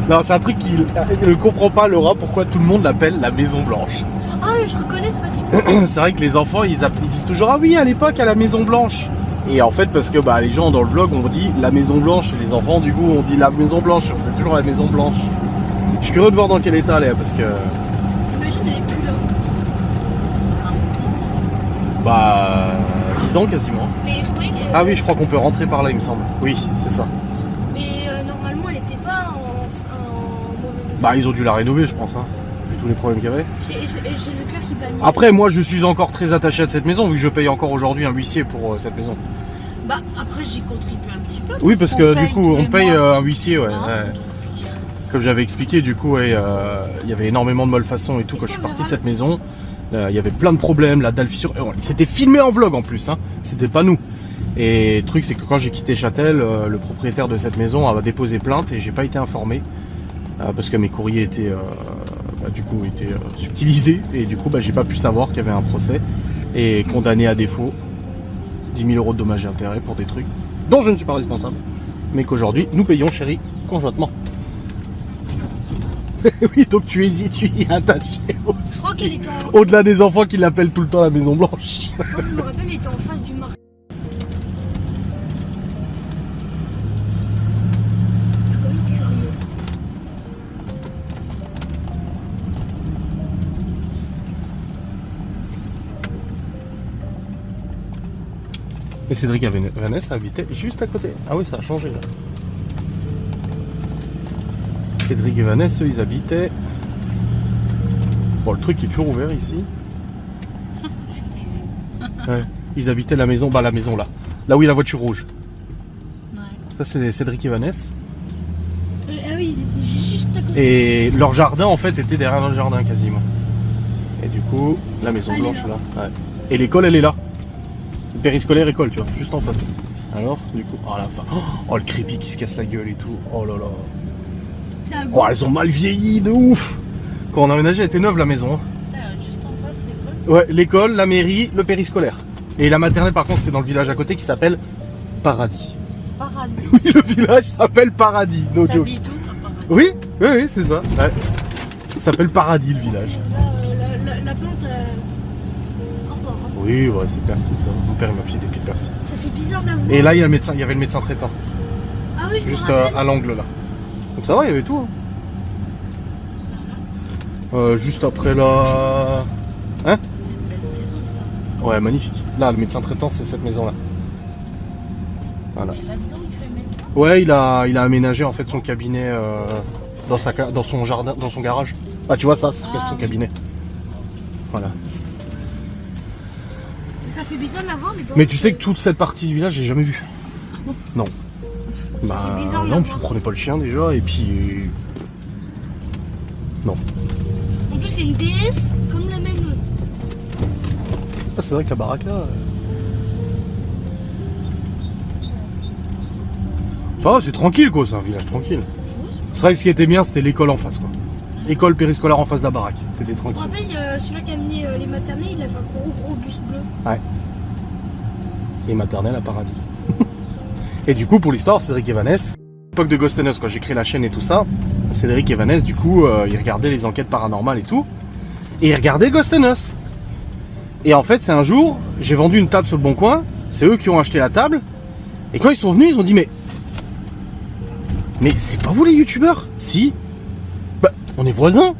Non, c'est un truc qu'il ne comprend pas, Laura, pourquoi tout le monde l'appelle la Maison Blanche. Ah, mais je reconnais ce bâtiment. C'est vrai que les enfants, ils disent toujours ah oui, à l'époque, à la Maison Blanche. Et en fait, parce que bah, les gens dans le vlog ont dit la Maison Blanche, et les enfants, du coup, ont dit la Maison Blanche. On faisait toujours la Maison Blanche. Je suis curieux de voir dans quel état elle est, parce que. J'imagine elle est plus là. Bah. 10 ans quasiment. Mais je croyais que... Ah oui, je crois qu'on peut rentrer par là, il me semble. Oui, c'est ça. Mais normalement, elle était pas en mauvais état. Bah, ils ont dû la rénover, je pense, hein, vu tous les problèmes qu'il y avait. J'ai le cœur qui bat. Après, moi, je suis encore très attaché à cette maison, vu que je paye encore aujourd'hui un huissier pour cette maison. Bah après j'y contribue un petit peu. Oui, parce que du paye coup, tous on les paye mois. un huissier, ouais. Hein, Ouais. donc, Comme j'avais expliqué, du coup, ouais, il y avait énormément de malfaçons et tout Est-ce quand je suis qu'on parti de verra cette maison. Il y avait plein de problèmes, la dalle fissure. C'était filmé en vlog en plus, hein. C'était pas nous. Et le truc, c'est que quand j'ai quitté Châtel, le propriétaire de cette maison a déposé plainte et j'ai pas été informé parce que mes courriers étaient, subtilisés et du coup, bah, j'ai pas pu savoir qu'il y avait un procès et condamné à défaut 10 000 € de dommages et intérêts pour des trucs dont je ne suis pas responsable, mais qu'aujourd'hui nous payons, chérie, conjointement. Oui, donc tu y es attaché aussi. Je crois qu'elle était en... Au-delà des enfants qui l'appellent tout le temps la Maison Blanche. Moi, je me rappelle, elle était en face du marché. Je suis quand même curieux. Et Cédric et Vanessa habitaient juste à côté. Ah oui, ça a changé là. Cédric et Vanessa, eux, ils habitaient... Bon, le truc est toujours ouvert ici. Ouais. Ils habitaient la maison, bah la maison là. Là où il y a la voiture rouge. Ouais. Ça, c'est Cédric et Vanessa. Ah oui, ils étaient juste à côté. Et leur jardin, en fait, était derrière notre jardin quasiment. Et du coup, la Maison Elle est Blanche là. là. Ouais. Et l'école, elle est là. Le périscolaire école, tu vois, juste en face. Alors, du coup, oh la fin. Oh, le creepy qui se casse la gueule et tout. Oh là là. C'est un Oh, elles ont mal vieilli de ouf. Quand on a emménagé, elle était neuve la maison. Hein. Juste en face l'école. Ouais, l'école, la mairie, le périscolaire. Et la maternelle, par contre, c'est dans le village à côté qui s'appelle Paradis. Paradis. Oui, le village s'appelle Paradis. No joke. T'habites où à Paradis? Oui, oui, oui, c'est ça. Ouais. Ça s'appelle Paradis, le village. La plante... Au revoir. Oui, ouais, c'est persil ça. Mon père il m'a filé des pieds de persil. Ça fait bizarre de la voir. Et là, il y avait le médecin traitant. Ah oui, je Juste me rappelle. à l'angle là. Donc ça va, il y avait tout. Hein. Ça va. Juste après la... Hein? C'est une belle maison ça. Ouais, magnifique. Là, le médecin traitant, c'est cette maison là. Voilà. Et là-dedans il fait médecin. Ouais, il a aménagé en fait son cabinet dans son jardin, dans son garage. Ah, tu vois ça, c'est son oui. cabinet. Voilà. Ça fait bizarre de la voir, mais... Mais tu sais que toute cette partie du village, j'ai jamais vu. Non. Bah fait bizarre de non, la parce qu'on voir. prenait pas le chien déjà, et puis... Non. En plus, c'est une déesse comme la même... Ah, c'est vrai que la baraque là... Ça va, c'est tranquille quoi, c'est un village tranquille. C'est vrai que ce qui était bien, c'était l'école en face quoi. École périscolaire en face de la baraque. T'étais Je me tranquille. rappelle, celui-là qui a amené les maternelles, il avait un gros bus bleu. Et maternelle à Paradis. Et du coup, pour l'histoire, Cédric et Vanessa, à l'époque de Ghost Us, quand j'ai créé la chaîne et tout ça, Cédric et Vanessa, du coup, ils regardaient les enquêtes paranormales et tout. Et ils regardaient Ghost Us. Et en fait, c'est un jour, j'ai vendu une table sur le Bon Coin, c'est eux qui ont acheté la table. Et quand ils sont venus, ils ont dit, mais c'est pas vous les youtubeurs? Si. Bah, on est voisins.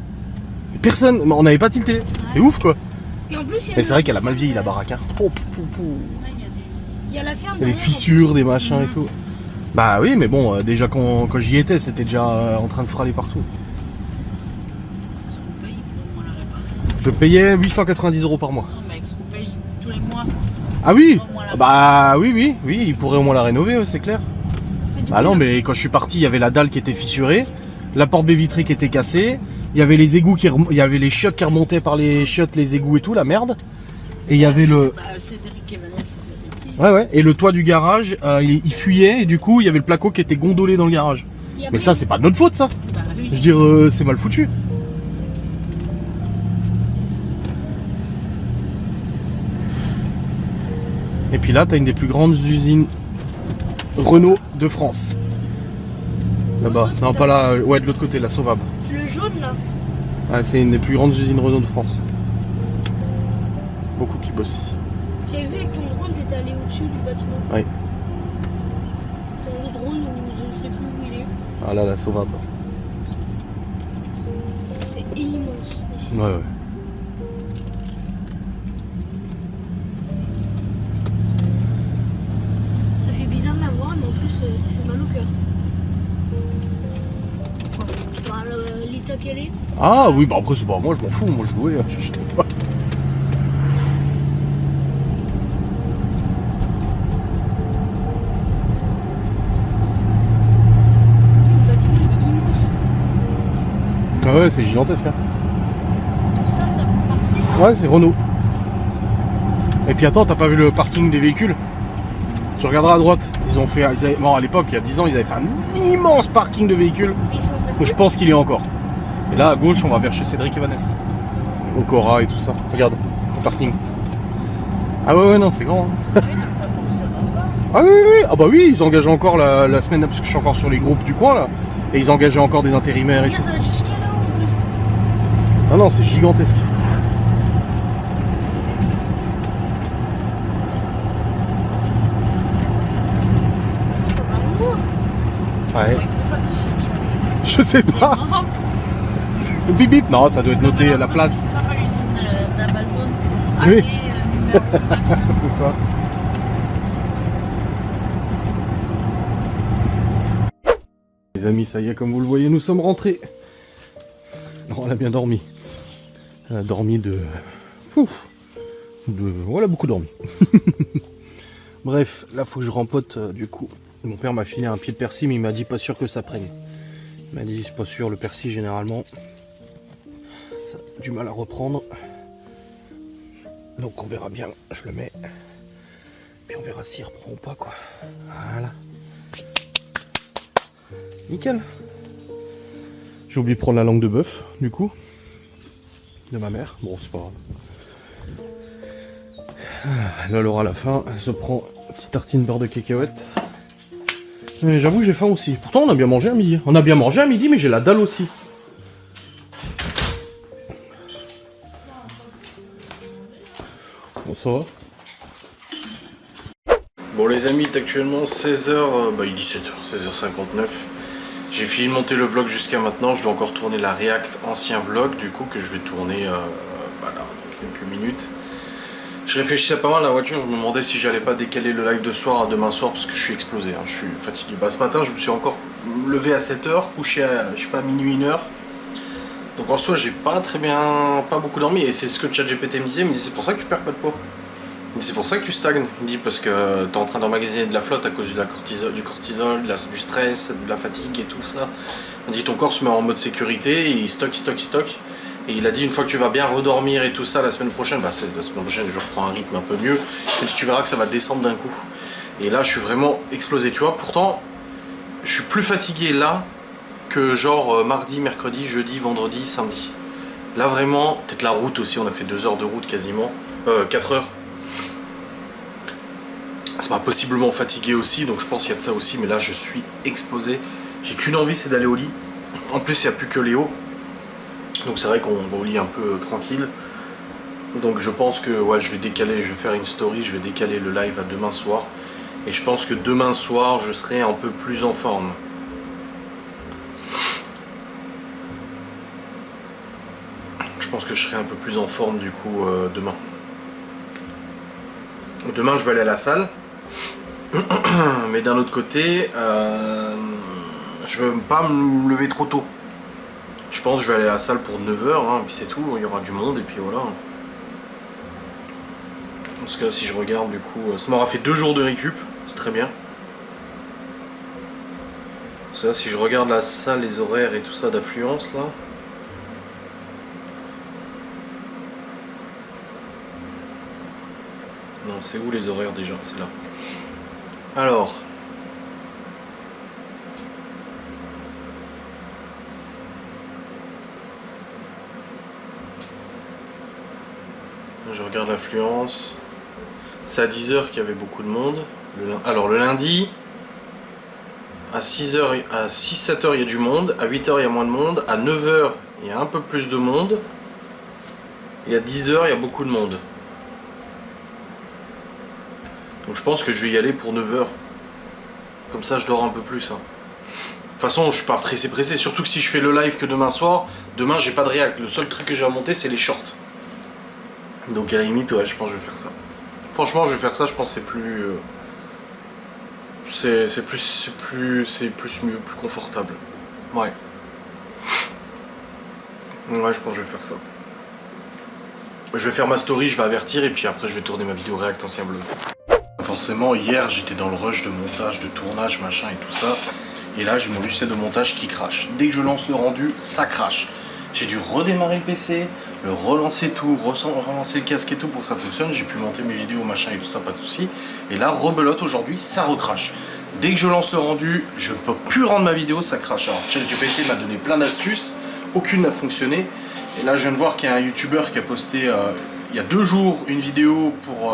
Personne, on n'avait pas tilté. C'est ouf quoi. Et en plus, il y a Mais c'est vrai qu'elle a mal vieilli la baraque. Hein. Oh, Ouais, il y a des... Il y a la ferme il y a des derrière, fissures, en des machins et tout. Bah oui, mais bon, déjà quand j'y étais, c'était déjà en train de frôler partout. Parce qu'on paye pour au moins la réparer. Je payais 890 € par mois. Non mais avec tous les mois. Ah oui. Au moins la- Bah oui, ils pourraient au moins la rénover, c'est clair. Ah non, mais quand je suis parti, il y avait la dalle qui était fissurée, la porte baie vitrée qui était cassée, il y avait les égouts il y avait les chiottes qui remontaient par les chiottes, les égouts et tout, la merde. Et il y avait le... Bah, Cédric et Vanessa, ils avaient dit. Ouais, et le toit du garage, il fuyait et du coup, il y avait le placo qui était gondolé dans le garage. Mais ça, c'est pas de notre faute, ça. Bah oui. Je veux dire, c'est mal foutu. Et puis là, t'as une des plus grandes usines Renault de France. Là-bas. Je crois Non, que pas c'est là. Ouais, de l'autre côté, la Sauvable. C'est le jaune là. Ouais, c'est une des plus grandes usines Renault de France. Beaucoup qui bossent ici. J'avais vu avec ton drone, t'étais allé au-dessus du bâtiment. Oui. Ton drone, ou je ne sais plus où il est. Ah là, la Sauvable. C'est immense ici. Ouais. Ça fait bizarre de la voir, mais en plus, ça fait mal au cœur. Enfin, l'état qu'elle est. Ah oui, bah après, c'est pas moi, je m'en fous. Moi, je louais, j'achetais pas. Le bâtiment il est immense. Ah ouais, c'est gigantesque. Hein. Tout ça, ça fait partie. Ouais, c'est Renault. Et puis attends, t'as pas vu le parking des véhicules? Tu regarderas à droite. Bon, à l'époque, il y a 10 ans, ils avaient fait un immense parking de véhicules. Ils sont Je pense qu'il y est encore. Et là, à gauche, on va vers chez Cédric et Vanessa. Au Cora et tout ça. Regarde, le parking. Ah ouais, non, c'est grand. Hein. Ah oui, donc ça fonctionne encore. Ah oui. Ah bah oui, ils engageaient encore la semaine, parce que je suis encore sur les groupes du coin, là. Et ils engageaient encore des intérimaires et tout. Regarde, ça va jusqu'à là-haut en plus. Ah non, c'est gigantesque. Ça va loin. Ouais. Il faut pas que tu cherches. Je sais pas. Le bip bip. Non, ça doit être noté à la place. Comme à l'usine d'Amazon. Oui. Numéro, machin. C'est ça. Les amis, ça y est, comme vous le voyez, nous sommes rentrés. Non, elle a bien dormi. Elle a dormi de... Ouf. Ouais, elle a beaucoup dormi. Bref, là, faut que je rempote, du coup. Mon père m'a filé un pied de persil, mais il m'a dit pas sûr que ça prenne. Il m'a dit, c'est pas sûr, le persil, généralement, ça a du mal à reprendre. Donc on verra bien, je le mets. Puis on verra s'il reprend ou pas, quoi. Voilà. Nickel. J'ai oublié de prendre la langue de bœuf, du coup. De ma mère. Bon, c'est pas grave. Là, Laura, à la fin, elle se prend une petite tartine beurre de cacahuète. Mais j'avoue que j'ai faim aussi. Pourtant, on a bien mangé à midi. On a bien mangé à midi, mais j'ai la dalle aussi. Bon, ça va. Bon les amis, il est actuellement 16h, il est 17h, 16h59. J'ai fini de monter le vlog jusqu'à maintenant, je dois encore tourner la React ancien vlog du coup que je vais tourner là, dans quelques minutes. Je réfléchissais pas mal à la voiture, je me demandais si j'allais pas décaler le live de soir à demain soir parce que je suis explosé, hein, je suis fatigué. Ce matin je me suis encore levé à 7h, couché à je sais pas minuit 1h. Donc en soi j'ai pas beaucoup dormi et c'est ce que ChatGPT me disait, c'est pour ça que tu perds pas de poids. C'est pour ça que tu stagnes, il dit, parce que tu es en train d'emmagasiner de la flotte à cause du cortisol, du stress, de la fatigue et tout ça. Il dit ton corps se met en mode sécurité, et il stocke. Et il a dit une fois que tu vas bien redormir et tout ça la semaine prochaine, la semaine prochaine je reprends un rythme un peu mieux, et tu verras que ça va descendre d'un coup. Et là je suis vraiment explosé, tu vois, pourtant je suis plus fatigué là que genre mardi, mercredi, jeudi, vendredi, samedi. Là vraiment, peut-être la route aussi, on a fait 2 heures de route quasiment, 4 heures. Ça m'a possiblement fatigué aussi, donc je pense qu'il y a de ça aussi, mais là je suis explosé. J'ai qu'une envie, c'est d'aller au lit. En plus, il n'y a plus que Léo. Donc c'est vrai qu'on va au lit un peu tranquille. Donc je pense que ouais, je vais décaler, je vais faire une story, je vais décaler le live à demain soir. Et je pense que demain soir, je serai un peu plus en forme. Je pense que je serai un peu plus en forme du coup demain. Demain, je vais aller à la salle. Mais d'un autre côté, je veux pas me lever trop tôt. Je pense que je vais aller à la salle pour 9h, hein, et puis c'est tout, il y aura du monde, et puis voilà. Parce que là, si je regarde, du coup, ça m'aura fait 2 jours de récup, c'est très bien. Parce que là, si je regarde la salle, les horaires et tout ça d'affluence, là. Non, c'est où les horaires déjà? C'est là. Alors. Je regarde l'affluence. C'est à 10h qu'il y avait beaucoup de monde. Alors le lundi, à 6h, à 6-7h il y a du monde, à 8h il y a moins de monde, à 9h il y a un peu plus de monde, et à 10h il y a beaucoup de monde. Donc je pense que je vais y aller pour 9h. Comme ça je dors un peu plus. Hein. De toute façon je suis pas pressé, surtout que si je fais le live que demain soir, demain j'ai pas de réact. Le seul truc que j'ai à monter c'est les shorts. Donc à la limite ouais je pense que je vais faire ça. Franchement je vais faire ça, je pense que c'est plus... c'est plus mieux, plus confortable. Ouais. Ouais je pense que je vais faire ça. Je vais faire ma story, je vais avertir et puis après je vais tourner ma vidéo réact ancien bleu. Forcément hier j'étais dans le rush de montage, de tournage, machin et tout ça. Et là j'ai mon logiciel de montage qui crache. Dès que je lance le rendu, ça crache. J'ai dû redémarrer le PC, le relancer tout, relancer le casque et tout pour que ça fonctionne. J'ai pu monter mes vidéos, machin et tout ça, pas de soucis. Et là, rebelote aujourd'hui, ça recrache. Dès que je lance le rendu, je peux plus rendre ma vidéo, ça crache. Alors ChatGPT m'a donné plein d'astuces, aucune n'a fonctionné. Et là je viens de voir qu'il y a un youtubeur qui a posté il y a 2 jours une vidéo pour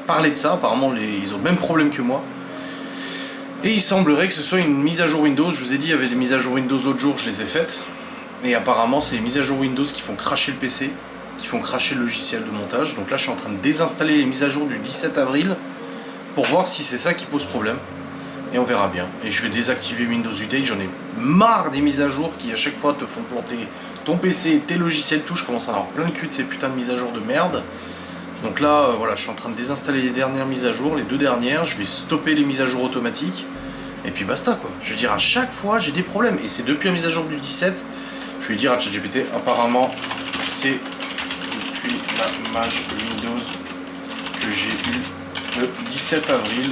parler de ça. Apparemment ils ont le même problème que moi. Et il semblerait que ce soit une mise à jour Windows. Je vous ai dit il y avait des mises à jour Windows l'autre jour, je les ai faites. Et apparemment c'est les mises à jour Windows qui font cracher le PC, qui font cracher le logiciel de montage. Donc là je suis en train de désinstaller les mises à jour du 17 avril pour voir si c'est ça qui pose problème. Et on verra bien. Et je vais désactiver Windows Update, j'en ai marre des mises à jour qui à chaque fois te font planter ton PC, tes logiciels, tout. Je commence à avoir plein le cul de ces putains de mises à jour de merde. Donc là voilà, je suis en train de désinstaller les dernières mises à jour, les 2 dernières. Je vais stopper les mises à jour automatiques. Et puis basta quoi. Je veux dire à chaque fois j'ai des problèmes. Et c'est depuis la mise à jour du 17. Je vais dire à ChatGPT, apparemment c'est depuis la mage Windows que j'ai eu le 17 avril.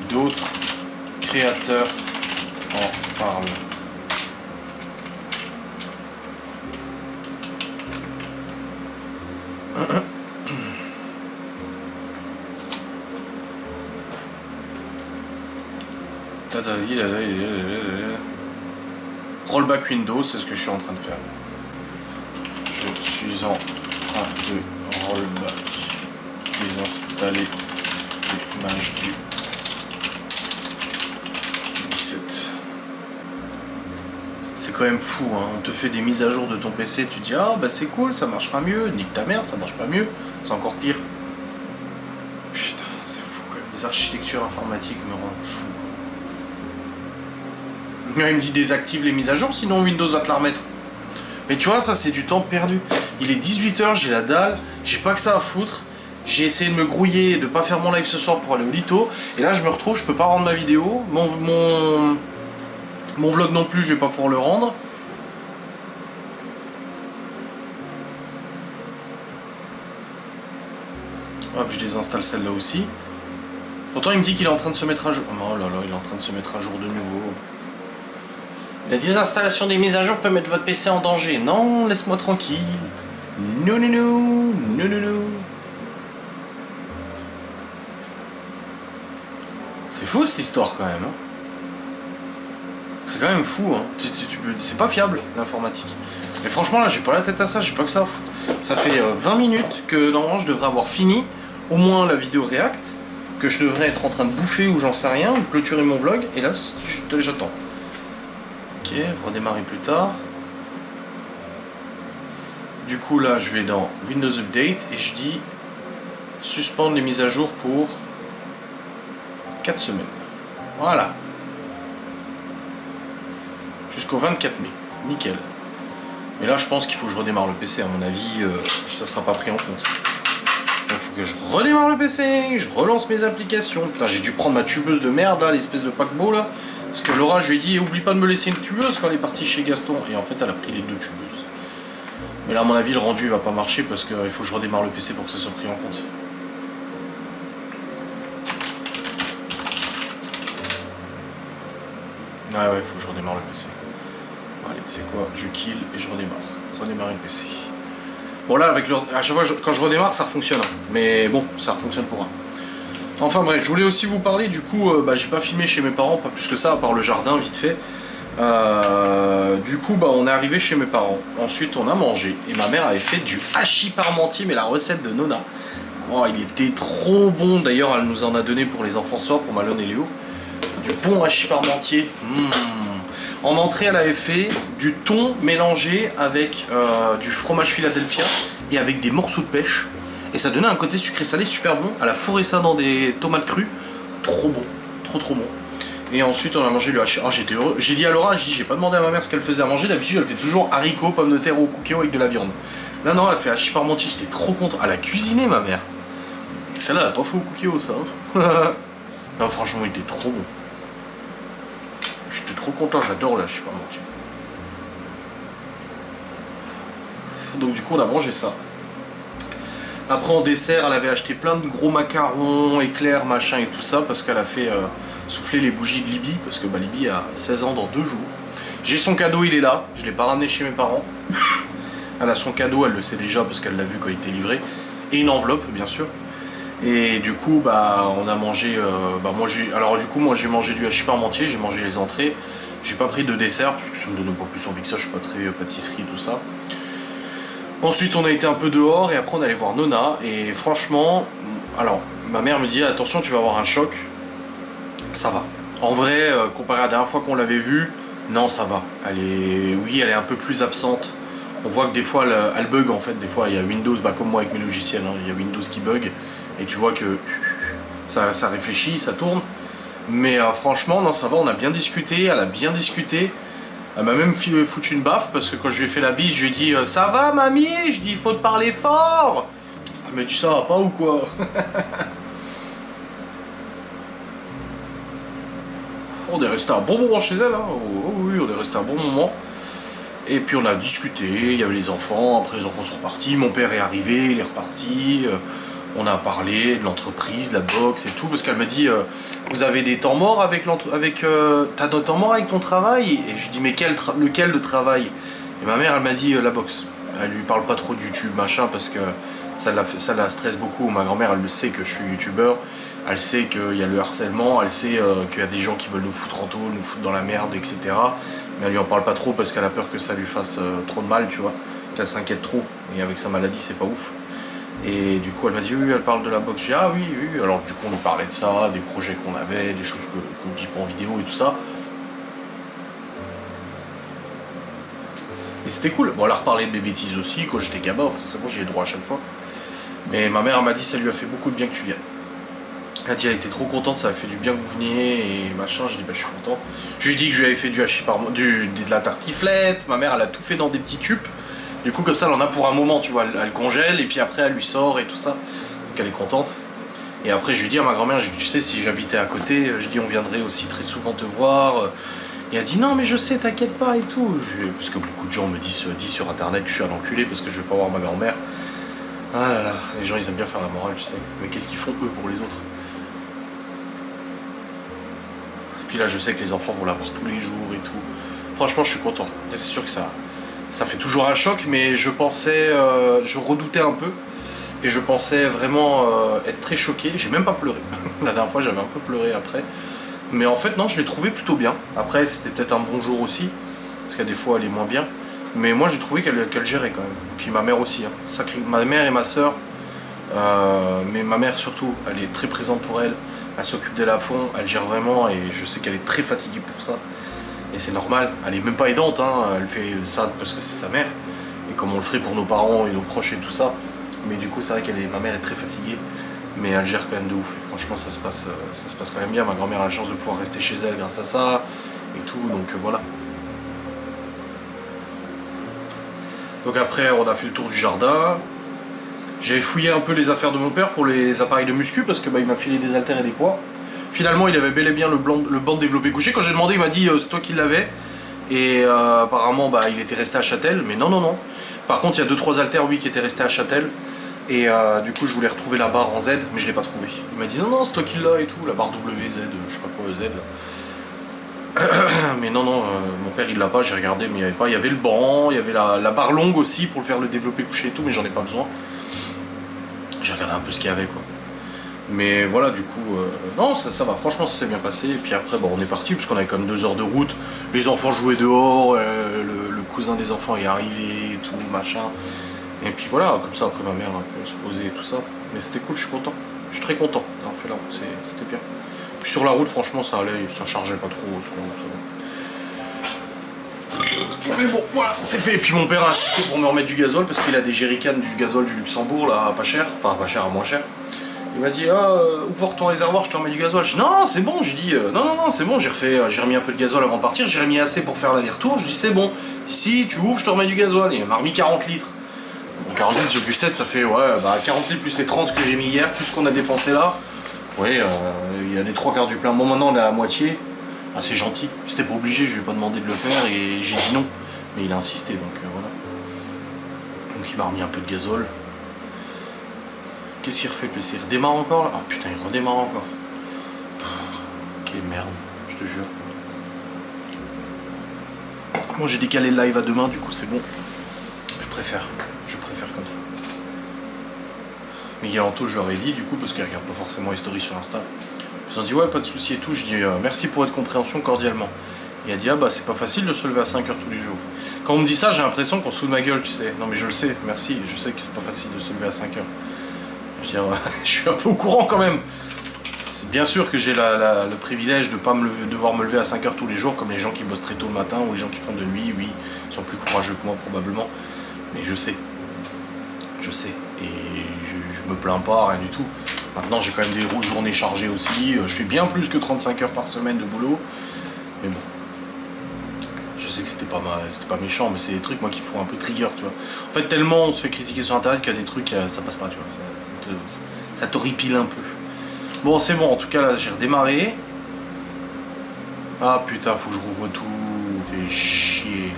D'autres créateurs en parlent. Rollback Windows, c'est ce que je suis en train de faire. Je suis en train de rollback. Désinstaller l'image du 17. C'est quand même fou, hein. On te fait des mises à jour de ton PC, tu dis ah bah c'est cool, ça marchera mieux. Nique ta mère, ça marche pas mieux, c'est encore pire. Putain, c'est fou quand même. Les architectures informatiques me rendent fou. Il me dit désactive les mises à jour, sinon Windows va te la remettre. Mais tu vois, ça c'est du temps perdu. Il est 18h, j'ai la dalle, j'ai pas que ça à foutre. J'ai essayé de me grouiller, de pas faire mon live ce soir pour aller au lito. Et là je me retrouve, je peux pas rendre ma vidéo. Mon vlog non plus, je vais pas pouvoir le rendre. Hop, je désinstalle celle-là aussi. Pourtant il me dit qu'il est en train de se mettre à jour. Oh là là, il est en train de se mettre à jour de nouveau. La désinstallation des mises à jour peut mettre votre PC en danger. Non, laisse-moi tranquille. Non, non, non, non, non, non. C'est fou cette histoire quand même. Hein. C'est quand même fou. Hein. C'est pas fiable l'informatique. Mais franchement là, j'ai pas la tête à ça, j'ai pas que ça à foutre. Ça fait 20 minutes que normalement je devrais avoir fini au moins la vidéo React, que je devrais être en train de bouffer ou j'en sais rien, ou clôturer mon vlog, et là j'attends. Ok, redémarrer plus tard. Du coup là je vais dans Windows Update et je dis suspendre les mises à jour pour 4 semaines. Voilà. Jusqu'au 24 mai. Nickel. Mais là je pense qu'il faut que je redémarre le PC. À mon avis, ça sera pas pris en compte. Donc il faut que je redémarre le PC, je relance mes applications. Putain, j'ai dû prendre ma tubeuse de merde là, l'espèce de paquebot là. Parce que Laura, je lui ai dit, oublie pas de me laisser une tubeuse quand elle est partie chez Gaston. Et en fait, elle a pris les 2 tubeuses. Mais là, à mon avis, le rendu va pas marcher parce qu'il faut que je redémarre le PC pour que ça soit pris en compte. Ah ouais, faut que je redémarre le PC. Bon, allez, tu sais quoi, je kill et je redémarre. Redémarrer le PC. Bon là, à chaque fois, quand je redémarre, ça fonctionne. Mais bon, ça fonctionne pour un. Enfin bref, je voulais aussi vous parler, du coup, j'ai pas filmé chez mes parents, pas plus que ça, à part le jardin, vite fait. Du coup, on est arrivé chez mes parents. Ensuite, on a mangé. Et ma mère avait fait du hachis parmentier, mais la recette de Nona. Oh, il était trop bon. D'ailleurs, elle nous en a donné pour les enfants ce soir, pour Malone et Léo. Du bon hachis parmentier. En entrée, elle avait fait du thon mélangé avec du fromage Philadelphia et avec des morceaux de pêche. Et ça donnait un côté sucré salé super bon. Elle a fourré ça dans des tomates crues. Trop bon. Trop bon. Et ensuite, on a mangé le hachis. Oh, j'étais heureux. J'ai dit à Laura, j'ai pas demandé à ma mère ce qu'elle faisait à manger. D'habitude, elle fait toujours haricots, pommes de terre ou cookies avec de la viande. Là, non, elle fait hachis parmentier. J'étais trop content. Elle a cuisiné, ma mère. Celle-là, elle a pas fait au cookies, ça. Non, franchement, il était trop bon. J'étais trop content, j'adore le hachis parmentier. Donc du coup on a mangé ça. Après en dessert elle avait acheté plein de gros macarons, éclairs, machin et tout ça parce qu'elle a fait souffler les bougies de Libye parce que Libye a 16 ans dans 2 jours. J'ai son cadeau, il est là, je l'ai pas ramené chez mes parents. Elle a son cadeau, elle le sait déjà parce qu'elle l'a vu quand il était livré. Et une enveloppe bien sûr. Et du coup on a mangé, moi j'ai mangé du hachis parmentier, j'ai mangé les entrées. J'ai pas pris de dessert parce que ça me donne pas plus envie que ça, je suis pas très pâtisserie tout ça. Ensuite on a été un peu dehors et après on allait voir Nona et franchement, alors ma mère me dit attention tu vas avoir un choc, ça va. En vrai, comparé à la dernière fois qu'on l'avait vue, non ça va. Elle est un peu plus absente. On voit que des fois elle bug en fait, des fois il y a Windows, comme moi avec mes logiciels, hein, il y a Windows qui bug et tu vois que ça réfléchit, ça tourne. Mais franchement, non, ça va, on a bien discuté, elle a bien discuté. Elle m'a même foutu une baffe parce que quand je lui ai fait la bise, je lui ai dit ça va mamie? Je dis il faut te parler fort. Elle m'a dit ça va pas ou quoi? On est resté un bon moment chez elle, hein. Oh, oui, on est resté un bon moment. Et puis on a discuté, il y avait les enfants, après les enfants sont repartis, mon père est arrivé, il est reparti. On a parlé de l'entreprise, de la boxe et tout, parce qu'elle me dit vous avez des temps morts avec t'as des temps morts avec ton travail? Et je dis mais lequel de travail? Et ma mère elle m'a dit la boxe. Elle lui parle pas trop de YouTube machin parce que ça la stresse beaucoup. Ma grand-mère elle le sait que je suis youtubeur, elle sait qu'il y a le harcèlement, elle sait qu'il y a des gens qui veulent nous foutre en taule, nous foutre dans la merde, etc. Mais elle lui en parle pas trop parce qu'elle a peur que ça lui fasse trop de mal, tu vois, qu'elle s'inquiète trop. Et avec sa maladie c'est pas ouf. Et du coup elle m'a dit oui, elle parle de la boxe. J'ai dit ah oui, oui. Alors du coup on nous parlait de ça, des projets qu'on avait, des choses qu'on dit pas en vidéo et tout ça. Et c'était cool. Bon, elle a reparlé de mes bêtises aussi, quand j'étais gamin, forcément j'ai eu le droit à chaque fois. Mais ma mère m'a dit ça lui a fait beaucoup de bien que tu viennes. Elle a dit elle était trop contente, ça a fait du bien que vous veniez et machin. Je dis je suis content. Je lui ai dit que je lui avais fait du hachis de la tartiflette. Ma mère elle a tout fait dans des petits tubes. Du coup comme ça elle en a pour un moment, tu vois, elle congèle et puis après elle lui sort et tout ça. Donc elle est contente. Et après je lui dis à ma grand-mère, tu sais si j'habitais à côté, je dis on viendrait aussi très souvent te voir. Et elle dit non mais je sais, t'inquiète pas et tout. Parce que beaucoup de gens me disent sur internet que je suis un enculé parce que je vais pas voir ma grand-mère. Ah là là, les gens ils aiment bien faire la morale, tu sais. Mais qu'est-ce qu'ils font eux pour les autres? Puis là je sais que les enfants vont la voir tous les jours et tout. Franchement je suis content. Après c'est sûr que ça fait toujours un choc, mais je pensais, je redoutais un peu. Et je pensais vraiment être très choqué. J'ai même pas pleuré. La dernière fois j'avais un peu pleuré après. Mais en fait non, je l'ai trouvé plutôt bien. Après c'était peut-être un bon jour aussi. Parce qu'il y a des fois elle est moins bien. Mais moi j'ai trouvé qu'elle gérait quand même. Puis ma mère aussi. Hein. Ma mère et ma soeur. Mais ma mère surtout, elle est très présente pour elle. Elle s'occupe d'elle à fond. Elle gère vraiment et je sais qu'elle est très fatiguée pour ça. Et c'est normal. Elle est même pas aidante. Hein. Elle fait ça parce que c'est sa mère. Et comme on le ferait pour nos parents et nos proches et tout ça. Mais du coup c'est vrai ma mère est très fatiguée. Mais elle gère quand même de ouf. Et franchement ça se passe quand même bien. Ma grand-mère a la chance de pouvoir rester chez elle grâce à ça. Et tout. Donc voilà. Donc après on a fait le tour du jardin. J'ai fouillé un peu les affaires de mon père pour les appareils de muscu parce que il m'a filé des haltères et des poids. Finalement il avait bel et bien le banc développé couché. Quand j'ai demandé il m'a dit c'est toi qui l'avais. Et apparemment il était resté à Châtel. Mais non. Par contre il y a 2-3 haltères oui qui étaient restés à Châtel. Et du coup je voulais retrouver la barre en Z mais je l'ai pas trouvé. Il m'a dit non c'est toi qui l'as et tout. La barre WZ, je sais pas quoi Z là. Mais non, mon père il l'a pas, j'ai regardé, mais il n'y avait pas. Il y avait le banc, il y avait la barre longue aussi pour le faire le développer couché et tout, mais j'en ai pas besoin. J'ai regardé un peu ce qu'il y avait quoi. Mais voilà, du coup, non, ça va, franchement, ça s'est bien passé. Et puis après, bon, on est parti, parce qu'on avait comme 2 heures de route. Les enfants jouaient dehors, le cousin des enfants est arrivé et tout, machin. Et puis voilà, comme ça, après ma mère peut se poser et tout ça. Mais c'était cool, je suis content. Je suis très content d'avoir fait la route, c'était bien. Puis sur la route, franchement, ça allait, ça chargeait pas trop sur la route. Mais bon, voilà, c'est fait. Et puis mon père a insisté pour me remettre du gazole, parce qu'il a des jerrycans du gazole du Luxembourg, là, pas cher. Enfin, pas cher, à moins cher. Il m'a dit, ouvre ton réservoir, je te remets du gazole. Je dis, non, c'est bon. J'ai dit, non, c'est bon. J'ai remis un peu de gazole avant de partir. J'ai remis assez pour faire l'aller-retour. Je dis, c'est bon. Si tu ouvres, je te remets du gazole. Et il m'a remis 40 litres. Donc 40 litres sur du 7, ça fait, 40 litres plus les 30 que j'ai mis hier, plus ce qu'on a dépensé là. Oui, il y a les 3/4 du plein. Bon, maintenant, on est à la moitié. Ah, c'est gentil. C'était pas obligé, je lui ai pas demandé de le faire et j'ai dit non. Mais il a insisté, donc voilà. Donc il m'a remis un peu de gazole. Qu'est-ce qu'il refait plus? Il redémarre encore là? Oh putain, il redémarre encore. Quelle merde, je te jure. Moi j'ai décalé le live à demain, du coup c'est bon. Je préfère comme ça. Mais Galanto, je leur ai dit du coup, parce qu'ils regardent pas forcément les stories sur Insta. Ils ont dit ouais, pas de soucis et tout. Je dis merci pour votre compréhension cordialement. Il a dit ah bah c'est pas facile de se lever à 5h tous les jours. Quand on me dit ça, j'ai l'impression qu'on se fout de ma gueule, tu sais. Non mais je le sais, merci, je sais que c'est pas facile de se lever à 5h. Je veux dire, je suis un peu au courant quand même. C'est bien sûr que j'ai le privilège de ne pas devoir me lever à 5h tous les jours, comme les gens qui bossent très tôt le matin ou les gens qui font de nuit, oui, ils sont plus courageux que moi probablement. Mais je sais. Je sais. Et je me plains pas, rien du tout. Maintenant j'ai quand même des journées chargées aussi. Je fais bien plus que 35 heures par semaine de boulot. Mais bon. Je sais que c'était pas méchant, mais c'est des trucs moi qui font un peu trigger, tu vois. En fait tellement on se fait critiquer sur internet qu'il y a des trucs, ça passe pas, tu vois. Ça t'horripile un peu. Bon c'est bon, en tout cas là j'ai redémarré. Ah putain, faut que je rouvre tout, fait chier.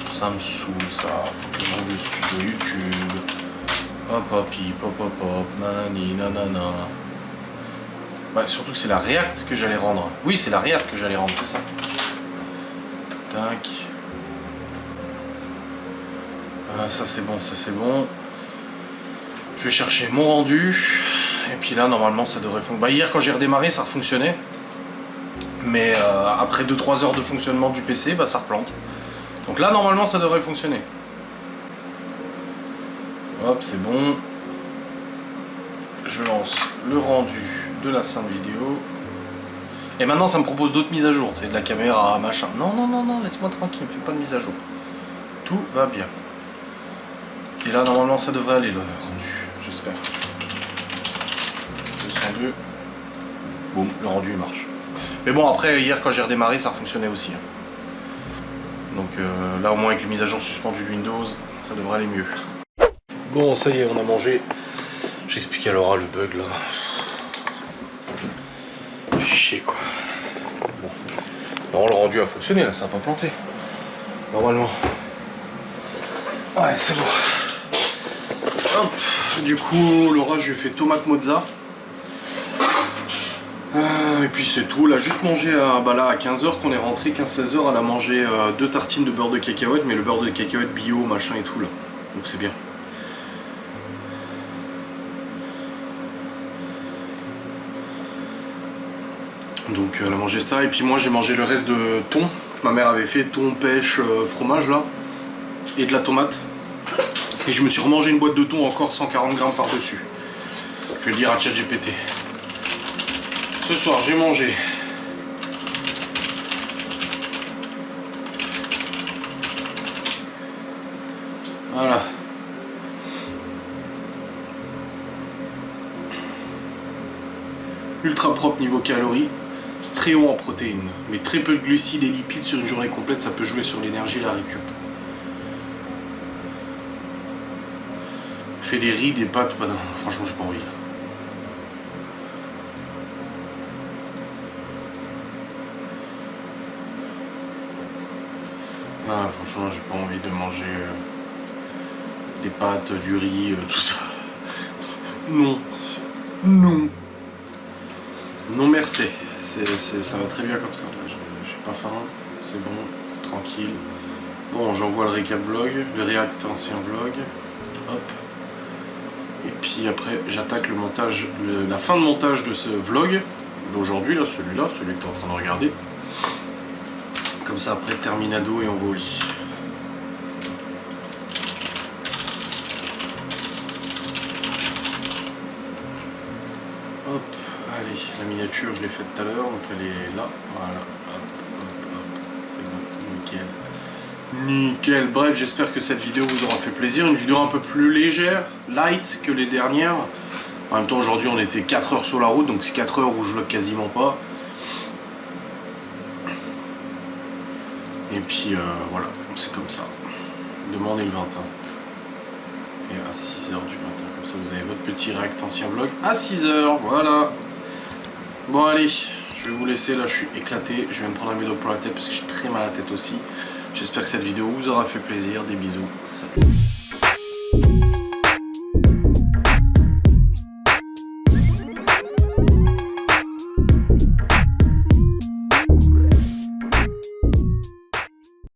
Ça me saoule ça, faut que je rouvre le studio YouTube. Hop hop hop hop hop, nani nanana. Bah surtout que c'est la React que j'allais rendre. Oui c'est la React que j'allais rendre, c'est ça. Tac. Ah, ça c'est bon, ça c'est bon. Je vais chercher mon rendu. Et puis là normalement ça devrait fonctionner. Bah hier quand j'ai redémarré ça fonctionnait. Mais après 2-3 heures de fonctionnement du PC, bah ça replante. Donc là normalement ça devrait fonctionner. Hop, c'est bon. Je lance le rendu de la simple vidéo. Et maintenant ça me propose d'autres mises à jour. C'est de la caméra, machin. Non, non, non, non, laisse-moi tranquille, ne fais pas de mise à jour. Tout va bien. Et là normalement ça devrait aller le rendu, j'espère. 202. Boum, le rendu il marche. Mais bon après hier quand j'ai redémarré ça fonctionnait aussi. Donc là au moins avec les mises à jour suspendues de Windows, ça devrait aller mieux. Bon ça y est, on a mangé. J'explique à Laura le bug là. Fait chier quoi. Bon. Non, le rendu a fonctionné là, ça n'a pas planté. Normalement. Ouais c'est bon. Hop. Du coup Laura je lui ai fait tomate mozza. Et puis c'est tout, elle a juste mangé à 15h qu'on est rentré, 15-16h, elle a mangé 2 tartines de beurre de cacahuète, mais le beurre de cacahuète bio, machin et tout là. Donc c'est bien. Donc elle a mangé ça, et puis moi j'ai mangé le reste de thon que ma mère avait fait, thon, pêche, fromage là, et de la tomate. Et je me suis remangé une boîte de thon encore 140 grammes par dessus. Je vais le dire à ChatGPT. Ce soir j'ai mangé voilà ultra propre niveau calories, très haut en protéines, mais très peu de glucides et lipides sur une journée complète, ça peut jouer sur l'énergie et la récup. Fait des riz, des pâtes, pas non, franchement j'ai pas envie. Ah, franchement, j'ai pas envie de manger des pâtes, du riz, tout ça. Non. Non. Non merci. Ça va très bien comme ça. J'ai pas faim, c'est bon, tranquille. Bon, j'envoie le récap vlog, le react ancien vlog, hop. Et puis après, j'attaque le montage, la fin de montage de ce vlog d'aujourd'hui, là, celui que tu es en train de regarder. Comme ça, après, terminado et on va au lit. Hop, allez, la miniature, je l'ai faite tout à l'heure, donc elle est là. Voilà, hop, c'est bon, nickel. Nickel, bref, j'espère que cette vidéo vous aura fait plaisir. Une vidéo un peu plus légère, light que les dernières. En même temps, aujourd'hui, on était 4 heures sur la route, donc c'est 4 heures où je vlog quasiment pas. Et puis, voilà, c'est comme ça. Demain, on est le 21. Et à 6h du matin, comme ça, vous avez votre petit react ancien vlog à 6h, voilà. Bon, allez, je vais vous laisser, là, je suis éclaté. Je viens de prendre un médoc pour la tête parce que j'ai très mal à la tête aussi. J'espère que cette vidéo vous aura fait plaisir. Des bisous. Salut.